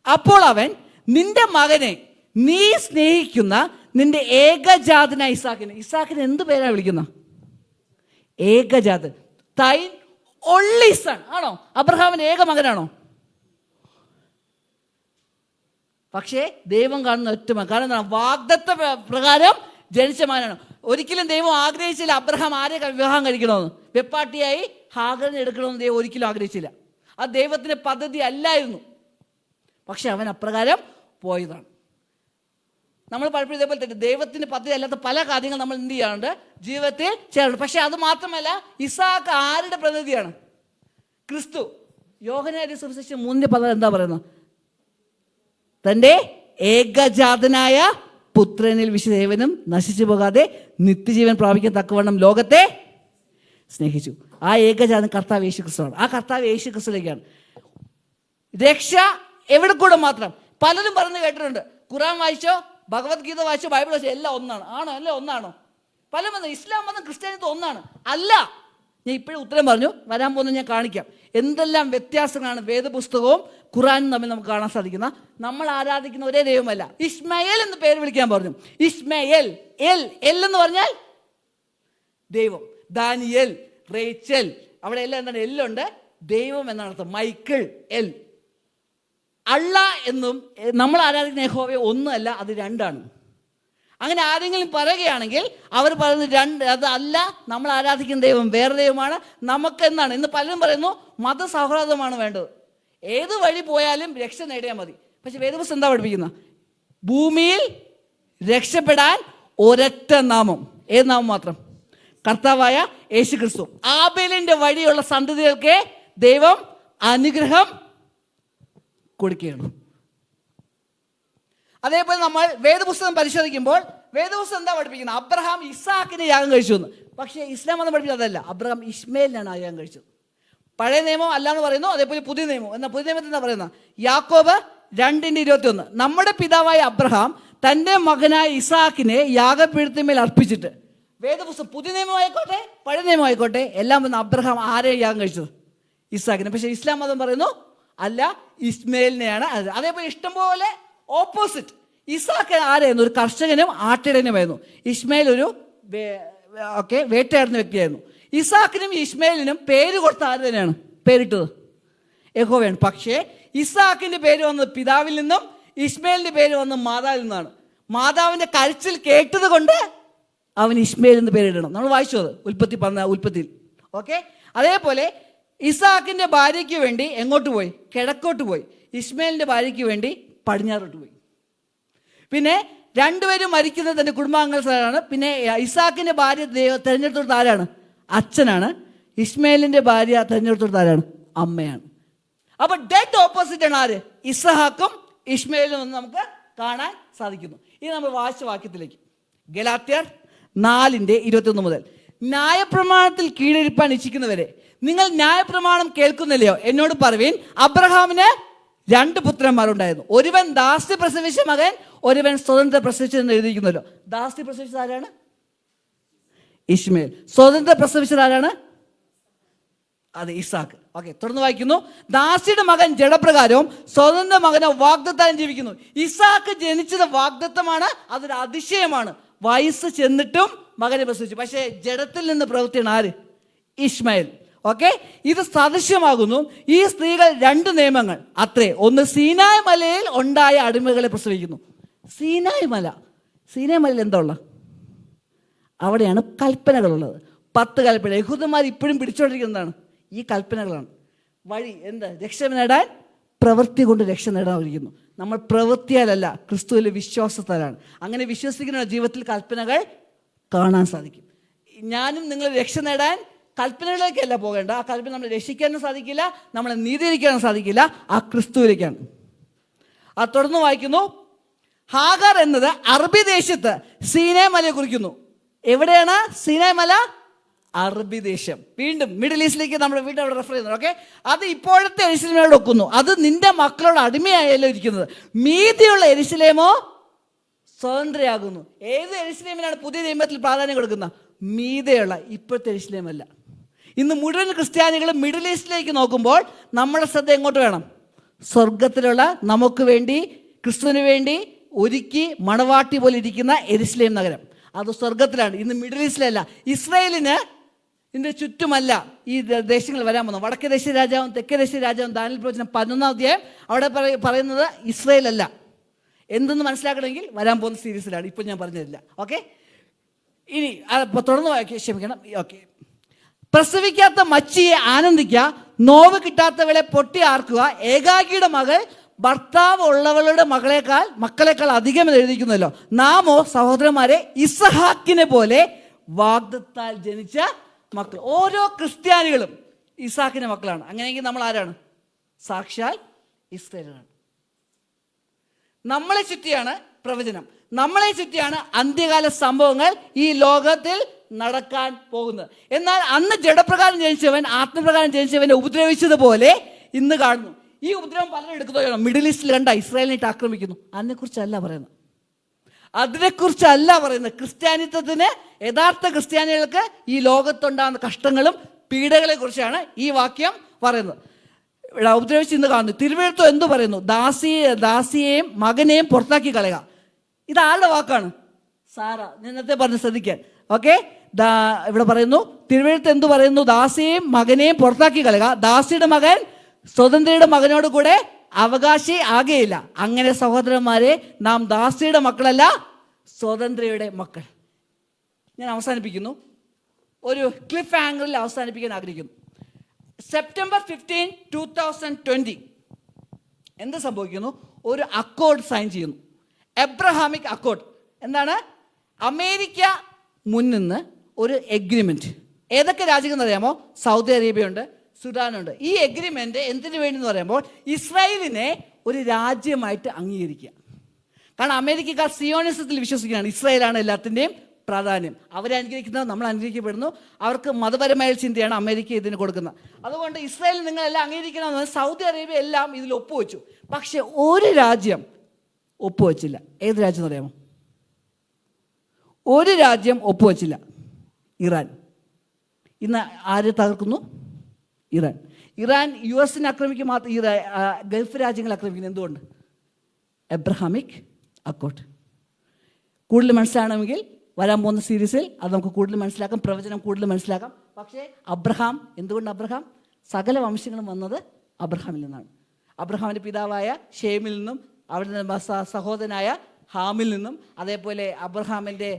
അപ്പോൾ അവൻ നിന്റെ മകനെ നീ സ്നേഹിക്കുന്ന നിന്റെ ഏകജാതനായ ഇസാക്കിനെ എന്ത് പേരാണ് വിളിക്കുന്നത്? ഏകജാതൻ, തൈൻ ഒൺലി സൺ ആണോ? അബ്രഹാമിന്റെ ഏക മകനാണോ? പക്ഷേ ദൈവം കാണുന്ന ഒറ്റ മകൻ. കാരണം എന്താണ്? വാഗ്ദത്ത പ്രകാരം ജനിച്ച മകനാണ്. ഒരിക്കലും ദൈവം ആഗ്രഹിച്ചില്ല അബ്രഹാം ആരെ വിവാഹം കഴിക്കണമെന്ന്. വെപ്പാട്ടിയായി ഹാഗറിനെ എടുക്കണമെന്ന് ദൈവം ഒരിക്കലും ആഗ്രഹിച്ചില്ല. അത് ദൈവത്തിന്റെ പദ്ധതി അല്ലായിരുന്നു. പക്ഷെ അവൻ അപ്രകാരം പോയതാണ്. നമ്മൾ പലപ്പോഴും ഇതേപോലെ തന്നെ ദൈവത്തിന്റെ പദ്ധതി അല്ലാത്ത പല കാര്യങ്ങൾ നമ്മൾ എന്ത് ചെയ്യാറുണ്ട്? ജീവിതത്തിൽ ചെയ്യാറുണ്ട്. പക്ഷെ അത് മാത്രമല്ല, ഇസാക്ക് ആരുടെ പ്രതിനിധിയാണ്? ക്രിസ്തു. യോഹന്നാന്റെ സുവിശേഷം 3:10 എന്താ പറയുന്നത്? തൻ്റെ ഏകജാതനായ പുത്രനിൽ വിശുദ്ധേവനും നശിച്ചു പോകാതെ നിത്യജീവൻ പ്രാപിക്കാൻ തക്കവണ്ണം ലോകത്തെ സ്നേഹിച്ചു. ആ ഏകജാതൻ കർത്താവ് യേശു ക്രിസ്തുവാണ്. ആ കർത്താവ് യേശു ക്രിസ്തുവിലേക്കാണ് രക്ഷ. എവിടെ കൂടെ മാത്രം? പലരും പറഞ്ഞു കേട്ടിട്ടുണ്ട്, ഖുർആൻ വായിച്ചോ, ഭഗവത്ഗീത വായിച്ചോ, ബൈബിൾ വായിച്ചോ, എല്ലാം ഒന്നാണ്. ആണോ? അല്ല, ഒന്നാണോ? പലരും പറഞ്ഞു ഇസ്ലാം മതം ക്രിസ്ത്യാനിത്വം ഒന്നാണ്. അല്ല. ഞാൻ ഇപ്പോഴും ഉത്തരം പറഞ്ഞു, വരാൻ പോകുന്നത് ഞാൻ കാണിക്കാം. എന്തെല്ലാം വ്യത്യാസങ്ങളാണ് വേദപുസ്തകവും ഖുർആനും തമ്മിൽ നമുക്ക് കാണാൻ സാധിക്കുന്ന. നമ്മൾ ആരാധിക്കുന്ന ഒരേ ദൈവമല്ല. ഇസ്മായേൽ എന്ന് പേര് വിളിക്കാൻ പറഞ്ഞു. ഇസ്മായേൽ, എൽ എന്ന് പറഞ്ഞാൽ ദൈവം. ദാനിയേൽ, റേച്ചൽ, അവിടെ എല്ലാം എന്താണ്? എല്ലുണ്ട്. ദൈവം എന്നാണ് അർത്ഥം. Michael, L. അള്ള എന്നും നമ്മൾ ആരാധിക്കുന്ന യഹോവയെ ഒന്നുമല്ല, അത് രണ്ടാണ്. അങ്ങനെ ആരെങ്കിലും പറയുകയാണെങ്കിൽ അവർ പറയുന്നത് രണ്ട്, അതല്ല, നമ്മൾ ആരാധിക്കുന്ന ദൈവം വേറെ ദൈവമാണ്. നമുക്ക് എന്നാണ് ഇന്ന് പലരും പറയുന്നു മതസൗഹാർദ്ദമാണ് വേണ്ടത്. ഏത് വഴി പോയാലും രക്ഷ നേടിയാൽ മതി. പക്ഷെ വേദപുസ്തകം എന്താ പഠിപ്പിക്കുന്നത്? ഭൂമിയിൽ രക്ഷപ്പെടാൻ ഒരൊറ്റ നാമം. ഏത് നാമം മാത്രം? കർത്താവായ യേശു ക്രിസ്തു. ആബേലിന്റെ വഴിയുള്ള സന്തതികൾക്ക് ദൈവം അനുഗ്രഹം കൊടുക്കുകയാണ്. അതേപോലെ നമ്മൾ വേദപുസ്തകം പരിശോധിക്കുമ്പോൾ വേദപുസ്തകം എന്താ പഠിപ്പിക്കുന്നത്? അബ്രഹാം ഇസ്ഹാക്കിനെ യാഗം കഴിച്ചു എന്ന്. പക്ഷേ ഇസ്ലാം മതം പഠിപ്പിക്കുന്നത് അതല്ല. അബ്രഹാം ഇസ്മയിലിനാണ് ആ യാഗം കഴിച്ചത്. പഴയ നിയമം അല്ല എന്ന് പറയുന്നു. അതേപോലെ പുതിയ നിയമം. എന്നാൽ പുതിയ നിയമത്തിൽ എന്താ പറയുന്നത്? യാക്കോബ് 2:21 നമ്മുടെ പിതാവായ അബ്രഹാം തൻ്റെ മകനായ ഇസ്ഹാക്കിനെ യാഗപീഠത്തിന്മേൽ അർപ്പിച്ചിട്ട്. വേദപുസ്തകം പുതിയ നിയമമായിക്കോട്ടെ പഴയ നിയമമായിക്കോട്ടെ എല്ലാം വന്ന് അബ്രഹാം ആരെയും യാഗം കഴിച്ചത്? ഇസ്ഹാക്കിനെ. പക്ഷേ ഇസ്ലാം മതം പറയുന്നു അല്ല, ഇസ്മയിലിനെയാണ്. അതേപോലെ ഇഷ്ടംപോലെ ഓപ്പോസിറ്റ്. ഇസ്ഹാക്ക് ആരായിരുന്നു? ഒരു കർഷകനും ആട്ടിടനുമായിരുന്നു. ഇസ്മയിൽ ഒരു വേട്ടയാടുന്ന വ്യക്തിയായിരുന്നു. ഇസ്ഹാക്കിനും ഇസ്മയിലിനും പേര് കൊടുത്ത ആര് തന്നെയാണ്? പേരിട്ടത് യഹോവയാണ്. പക്ഷേ ഇസ്ഹാക്കിന്റെ പേര് വന്നത് പിതാവിൽ നിന്നും, ഇസ്മയിലിന്റെ പേര് വന്നത് മാതാവിൽ നിന്നാണ്. മാതാവിന്റെ കരച്ചിൽ കേട്ടത് കൊണ്ട് അവൻ ഇസ്മയിൽ എന്ന് പേരിടണം. നമ്മൾ വായിച്ചു അത് ഉൽപ്പത്തിയിൽ. ഓക്കെ. അതേപോലെ ഇസ്ഹാക്കിന്റെ ഭാര്യയ്ക്ക് വേണ്ടി എങ്ങോട്ട് പോയി? കിഴക്കോട്ട് പോയി. ഇസ്മയിലിന്റെ ഭാര്യയ്ക്ക് വേണ്ടി പടിഞ്ഞാറോട്ട് പോയി. പിന്നെ രണ്ടുപേരും മരിക്കുന്നത് തന്റെ കുടുംബാംഗങ്ങളാണ്. പിന്നെ ഇസ്ഹാക്കിന്റെ ഭാര്യ തിരഞ്ഞെടുത്തത് ആരാണ്? അച്ഛനാണ്. ഇസ്മയിലിന്റെ ഭാര്യ തിരഞ്ഞെടുത്തത് ആരാണ്? അമ്മയാണ്. അപ്പൊ ഡെഡ് ഓപ്പോസിറ്റ് ആണ് ആര്? ഇസ്ഹാക്കും ഇസ്മയിലും എന്ന് നമുക്ക് കാണാൻ സാധിക്കുന്നു. ഇനി നമ്മൾ വായിച്ച വാക്യത്തിലേക്ക്, ഗലാത്യർ 4:21 മുതൽ, ന്യായപ്രമാണത്തിൽ കീഴരിപ്പാൻ ഇച്ഛിക്കുന്നവരെ നിങ്ങൾ ന്യായപ്രമാണം കേൾക്കുന്നില്ലയോ? എന്നോട് പറയുവീൻ, അബ്രഹാമിന് 2 പുത്രന്മാരുണ്ടായിരുന്നു. ഒരുവൻ ദാസി പ്രസവിച്ച മകൻ, ഒരുവൻ സ്വതന്ത്ര പ്രസവിച്ചതെന്ന് എഴുതിയിരിക്കുന്നല്ലോ. ദാസി പ്രസവിച്ചത് ആരാണ്? ഇസ്മയിൽ. സ്വതന്ത്ര പ്രസവിച്ചത് ആരാണ്? അത് ഇസ്ഹാക്ക്. ഓക്കെ, തുടർന്ന് വായിക്കുന്നു. ദാസിയുടെ മകൻ ജഡപ്രകാരവും സ്വതന്ത്ര മകനോ വാഗ്ദത്താനം ജീവിക്കുന്നു. ഇസ്ഹാക്ക് ജനിച്ചത് വാഗ്ദത്തമാണ്. അതൊരു അതിശയമാണ്. വയസ്സ് ചെന്നിട്ടും മകനെ പ്രസവിച്ചു. പക്ഷേ ജഡത്തിൽ നിന്ന് പ്രവൃത്തിയാണ് ആര്? ഇസ്മായിൽ. ഓക്കെ, ഇത് സദൃശ്യമാകുന്നു. ഈ സ്ത്രീകൾ 2 നിയമങ്ങൾ അത്രേ. ഒന്ന്, സീനായ് മലയിൽ ഉണ്ടായ അടിമകളെ പ്രസവിക്കുന്നു. സീനായ് മലയിൽ എന്താ ഉള്ളത്? അവിടെയാണ് കൽപ്പനകളുള്ളത്. 10 കൽപ്പന. യഹൂദന്മാർ ഇപ്പോഴും പിടിച്ചുകൊണ്ടിരിക്കുന്നതാണ് ഈ കൽപ്പനകളാണ്. വഴി എന്ത്? രക്ഷ നേടാൻ പ്രവൃത്തി കൊണ്ട് രക്ഷ നേടാതിരിക്കുന്നു. നമ്മൾ പ്രവൃത്തിയാലല്ല, ക്രിസ്തുവിലെ വിശ്വാസത്താലാണ്. അങ്ങനെ വിശ്വസിക്കുന്ന ജീവിതത്തിൽ കൽപ്പനകൾ കാണാൻ സാധിക്കും. ഞാനും നിങ്ങൾ രക്ഷ നേടാൻ കൽപ്പനകളിലേക്കല്ല പോകേണ്ട. ആ കൽപ്പന നമ്മളെ രക്ഷിക്കാനും സാധിക്കില്ല, നമ്മളെ നീതീകരിക്കാനും സാധിക്കില്ല. ആ ക്രിസ്തുവിലേക്കാണ്. ആ തുടർന്ന് വായിക്കുന്നു. ഹാഗർ എന്നത് അറബി ദേശത്ത് സീനായ് മലയെ കുറിക്കുന്നു. എവിടെയാണ് സീനായ് മല? അറബി ദേശം. വീണ്ടും മിഡിൽ ഈസ്റ്റിലേക്ക് നമ്മൾ വീണ്ടും അവിടെ റെഫർ ചെയ്യുന്നത്. ഓക്കെ, അത് ഇപ്പോഴത്തെ യെരുശലേമിനോട് ഒക്കുന്നു. അത് നിന്റെ മക്കളോട് അടിമയായല്ലോ ഇരിക്കുന്നത്. മീതിയുള്ള യെരുശലേമോ സ്വതന്ത്രയാകുന്നു. ഏത് യെരുശലേമിനാണ് പുതിയ നിയമത്തിൽ പ്രാധാന്യം കൊടുക്കുന്നത്? മീതെയുള്ള, ഇപ്പോഴത്തെ യെരുശലേമല്ല. ഇന്ന് മുഴുവൻ ക്രിസ്ത്യാനികളും മിഡിൽ ഈസ്റ്റിലേക്ക് നോക്കുമ്പോൾ നമ്മുടെ ശ്രദ്ധ എങ്ങോട്ട് വേണം? സ്വർഗത്തിലുള്ള, നമുക്ക് വേണ്ടി, ക്രിസ്തുവിന് വേണ്ടി ഒരുക്കി മണവാട്ടി പോലെ ഇരിക്കുന്ന യെരുശലേം നഗരം. അത് സ്വർഗത്തിലാണ്. ഇന്ന് മിഡിൽ ഈസ്റ്റിലല്ല. ഇസ്രായേലിന് ഇതിൻ്റെ ചുറ്റുമല്ല ഈ ദേശങ്ങൾ വരാൻ പോകുന്നത്. വടക്കേ ദേശീയ രാജാവും തെക്കേ ദേശീയ രാജാവും ദാനിയേൽ പ്രവചനം 11-ാം അധ്യായം അവിടെ പറയുന്നത് ഇസ്രായേൽ അല്ല. എന്തെന്ന് മനസ്സിലാക്കണമെങ്കിൽ വരാൻ പോകുന്ന സീരീസിലാണ്. ഇപ്പോൾ ഞാൻ പറഞ്ഞില്ല. ഓക്കെ, ഇനി തുടർന്ന് ക്ഷമിക്കണം. ഓക്കെ, പ്രസവിക്കാത്ത മച്ചിയെ ആനന്ദിക്കുക, നോവ് കിട്ടാത്തവളെ പൊട്ടി ആർക്കുക, ഏകാകിയുടെ മകൾ ഭർത്താവ് ഉള്ളവളുടെ മക്കളെക്കാൾ അധികം എഴുതിയിരിക്കുന്നല്ലോ. നാമോ സഹോദരന്മാരെ ഇസ്ഹാക്കിനെ പോലെ വാഗ്ദത്താൽ ജനിച്ച മക്കൾ. ഓരോ ക്രിസ്ത്യാനികളും ഇസ്ഹാക്കിന്റെ മക്കളാണ്. അങ്ങനെയെങ്കിൽ നമ്മൾ ആരാണ്? സാക്ഷാൽ ഇസ്രായേലാണ്. നമ്മളെ ചുറ്റിയാണ് പ്രവചനം, നമ്മളെ ചുറ്റിയാണ് അന്ത്യകാല സംഭവങ്ങൾ ഈ ലോകത്തിൽ നടക്കാൻ പോകുന്നത്. എന്നാൽ അന്ന് ജഡപ്രകാരം ജനിച്ചവൻ ആത്മപ്രകാരം ജനിച്ചവനെ ഉപദ്രവിച്ചതുപോലെ ഇന്ന് കാണുന്നു. ഈ ഉപദ്രവം പലരും എടുക്കുന്നതാണ്. മിഡിൽ ഈസ്റ്റിൽ കണ്ട ഇസ്രായേലിനായിട്ട് ആക്രമിക്കുന്നു. അതിനെക്കുറിച്ചല്ല പറയുന്നത്. ക്രിസ്ത്യാനിത്വത്തിന്, യഥാർത്ഥ ക്രിസ്ത്യാനികൾക്ക് ഈ ലോകത്തുണ്ടാകുന്ന കഷ്ടങ്ങളും പീഡകളെ കുറിച്ചാണ് ഈ വാക്യം പറയുന്നത്. ഉപദ്രവിച്ച് ഇന്ന് കാണുന്നു. തിരുവെഴുത്തോ എന്തു പറയുന്നു? ദാസിയെയും മകനെയും പുറത്താക്കി കളയുക. ഇതാരുടെ വാക്കാണ്? സാറ. നേരത്തെ പറഞ്ഞ് ശ്രദ്ധിക്കാൻ. ഓക്കെ, ഇവിടെ പറയുന്നു, തിരുവെഴുത്ത് എന്തു പറയുന്നു? ദാസിയെയും മകനെയും പുറത്താക്കി കളയുക. ദാസിയുടെ മകൻ സ്വതന്ത്രയുടെ മകനോട് കൂടെ അവകാശി ആകെയില്ല. അങ്ങനെ സഹോദരന്മാരെ, നാം ദാസിയുടെ മക്കളല്ല, സ്വതന്ത്രയുടെ മക്കൾ. ഞാൻ അവസാനിപ്പിക്കുന്നു. ഒരു ക്ലിഫ് ആംഗിളിൽ അവസാനിപ്പിക്കാൻ ആഗ്രഹിക്കുന്നു. സെപ്റ്റംബർ 15, 2020 എന്ത് സംഭവിക്കുന്നു? ഒരു അക്കോർഡ് സൈൻ ചെയ്യുന്നു. Abrahamic Accord. എന്താണ്? അമേരിക്ക മുന്നിന്ന് ഒരു എഗ്രിമെൻറ്റ്. ഏതൊക്കെ രാജ്യങ്ങൾ അറിയാമോ? സൗദി അറേബ്യ ഉണ്ട്, സുഡാനുണ്ട്. ഈ എഗ്രിമെൻ്റ് എന്തിനു വേണ്ടി എന്ന് പറയുമ്പോൾ ഇസ്രായേലിനെ ഒരു രാജ്യമായിട്ട് അംഗീകരിക്കുക. കാരണം അമേരിക്കക്കാർ സിയോണിസത്തിൽ വിശ്വസിക്കുകയാണ്. ഇസ്രായേലാണ് എല്ലാത്തിൻ്റെയും പ്രാധാന്യം. അവരെ അനുഗ്രഹിക്കുന്നത്, നമ്മൾ അനുഗ്രഹിക്കപ്പെടുന്നു. അവർക്ക് മതപരമായ ചിന്തയാണ് അമേരിക്ക ഇതിന് കൊടുക്കുന്നത്. അതുകൊണ്ട് ഇസ്രായേൽ നിങ്ങളെല്ലാം അംഗീകരിക്കണമെന്ന് സൗദി അറേബ്യ എല്ലാം ഇതിൽ ഒപ്പുവെച്ചു. പക്ഷെ ഒരു രാജ്യം ഒപ്പുവെച്ചില്ല. ഏത് രാജ്യം എന്ന് അറിയാമോ? ഒരു രാജ്യം ഒപ്പുവെച്ചില്ല, ഇറാൻ. ഇന്ന് ആര് തകർക്കുന്നു? ഇറാൻ. ഇറാൻ US ആക്രമിക്കുക മാത്രം, ഗൾഫ് രാജ്യങ്ങൾ ആക്രമിക്കുന്നത് എന്തുകൊണ്ട്? Abrahamic Accord. കൂടുതൽ മനസ്സിലാകണമെങ്കിൽ വരാൻ പോകുന്ന സീരീസിൽ അത് നമുക്ക് കൂടുതൽ മനസ്സിലാക്കാം, പ്രവചനം കൂടുതൽ മനസ്സിലാക്കാം. പക്ഷേ അബ്രഹാം, എന്തുകൊണ്ട് അബ്രഹാം? സകല വംശങ്ങളും വന്നത് അബ്രഹാമിൽ നിന്നാണ്. അബ്രഹാമിൻ്റെ പിതാവായ ഷേമിൽ നിന്നും, അവിടുന്ന് സഹോദരനായ ഹാമിൽ നിന്നും, അതേപോലെ അബ്രഹാമിൻ്റെ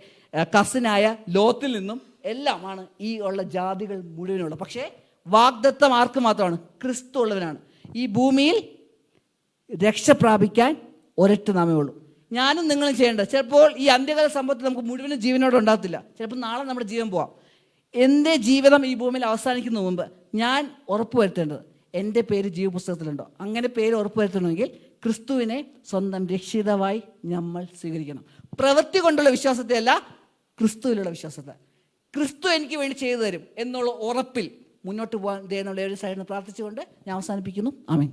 കസിനായ ലോത്തിൽ നിന്നും എല്ലാമാണ് ഈ ഉള്ള ജാതികൾ മുഴുവനുള്ള. പക്ഷേ വാഗ്ദത്തം ആർക്ക് മാത്രമാണ്? ക്രിസ്തു ഉള്ളവനാണ്. ഈ ഭൂമിയിൽ രക്ഷ പ്രാപിക്കാൻ ഒരൊറ്റ നാമേ ഉള്ളൂ. ഞാനും നിങ്ങളും ചെയ്യേണ്ടത്, ചിലപ്പോൾ ഈ അന്ത്യകാല സംഭവത്തിൽ നമുക്ക് മുഴുവനും ജീവനോടെ ഉണ്ടാകത്തില്ല. ചിലപ്പോൾ നാളെ നമ്മുടെ ജീവൻ പോവാം. എൻ്റെ ജീവിതം ഈ ഭൂമിയിൽ അവസാനിക്കുന്ന മുമ്പ് ഞാൻ ഉറപ്പുവരുത്തേണ്ടത് എൻ്റെ പേര് ജീവപുസ്തകത്തിലുണ്ടോ. അങ്ങനെ പേര് ഉറപ്പുവരുത്തണമെങ്കിൽ ക്രിസ്തുവിനെ സ്വന്തം രക്ഷിതാവായി നമ്മൾ സ്വീകരിക്കണം. പ്രവൃത്തി കൊണ്ടുള്ള വിശ്വാസത്തെ അല്ല, ക്രിസ്തുവിലുള്ള വിശ്വാസത്തെ. ക്രിസ്തു എനിക്ക് വേണ്ടി ചെയ്തു തരും എന്നുള്ള ഉറപ്പിൽ മുന്നോട്ട് പോകാൻ ദൈവം ഒരു സൈഡിൽ നിന്ന് പ്രാർത്ഥിച്ചുകൊണ്ട് ഞാൻ അവസാനിപ്പിക്കുന്നു. ആമേൻ.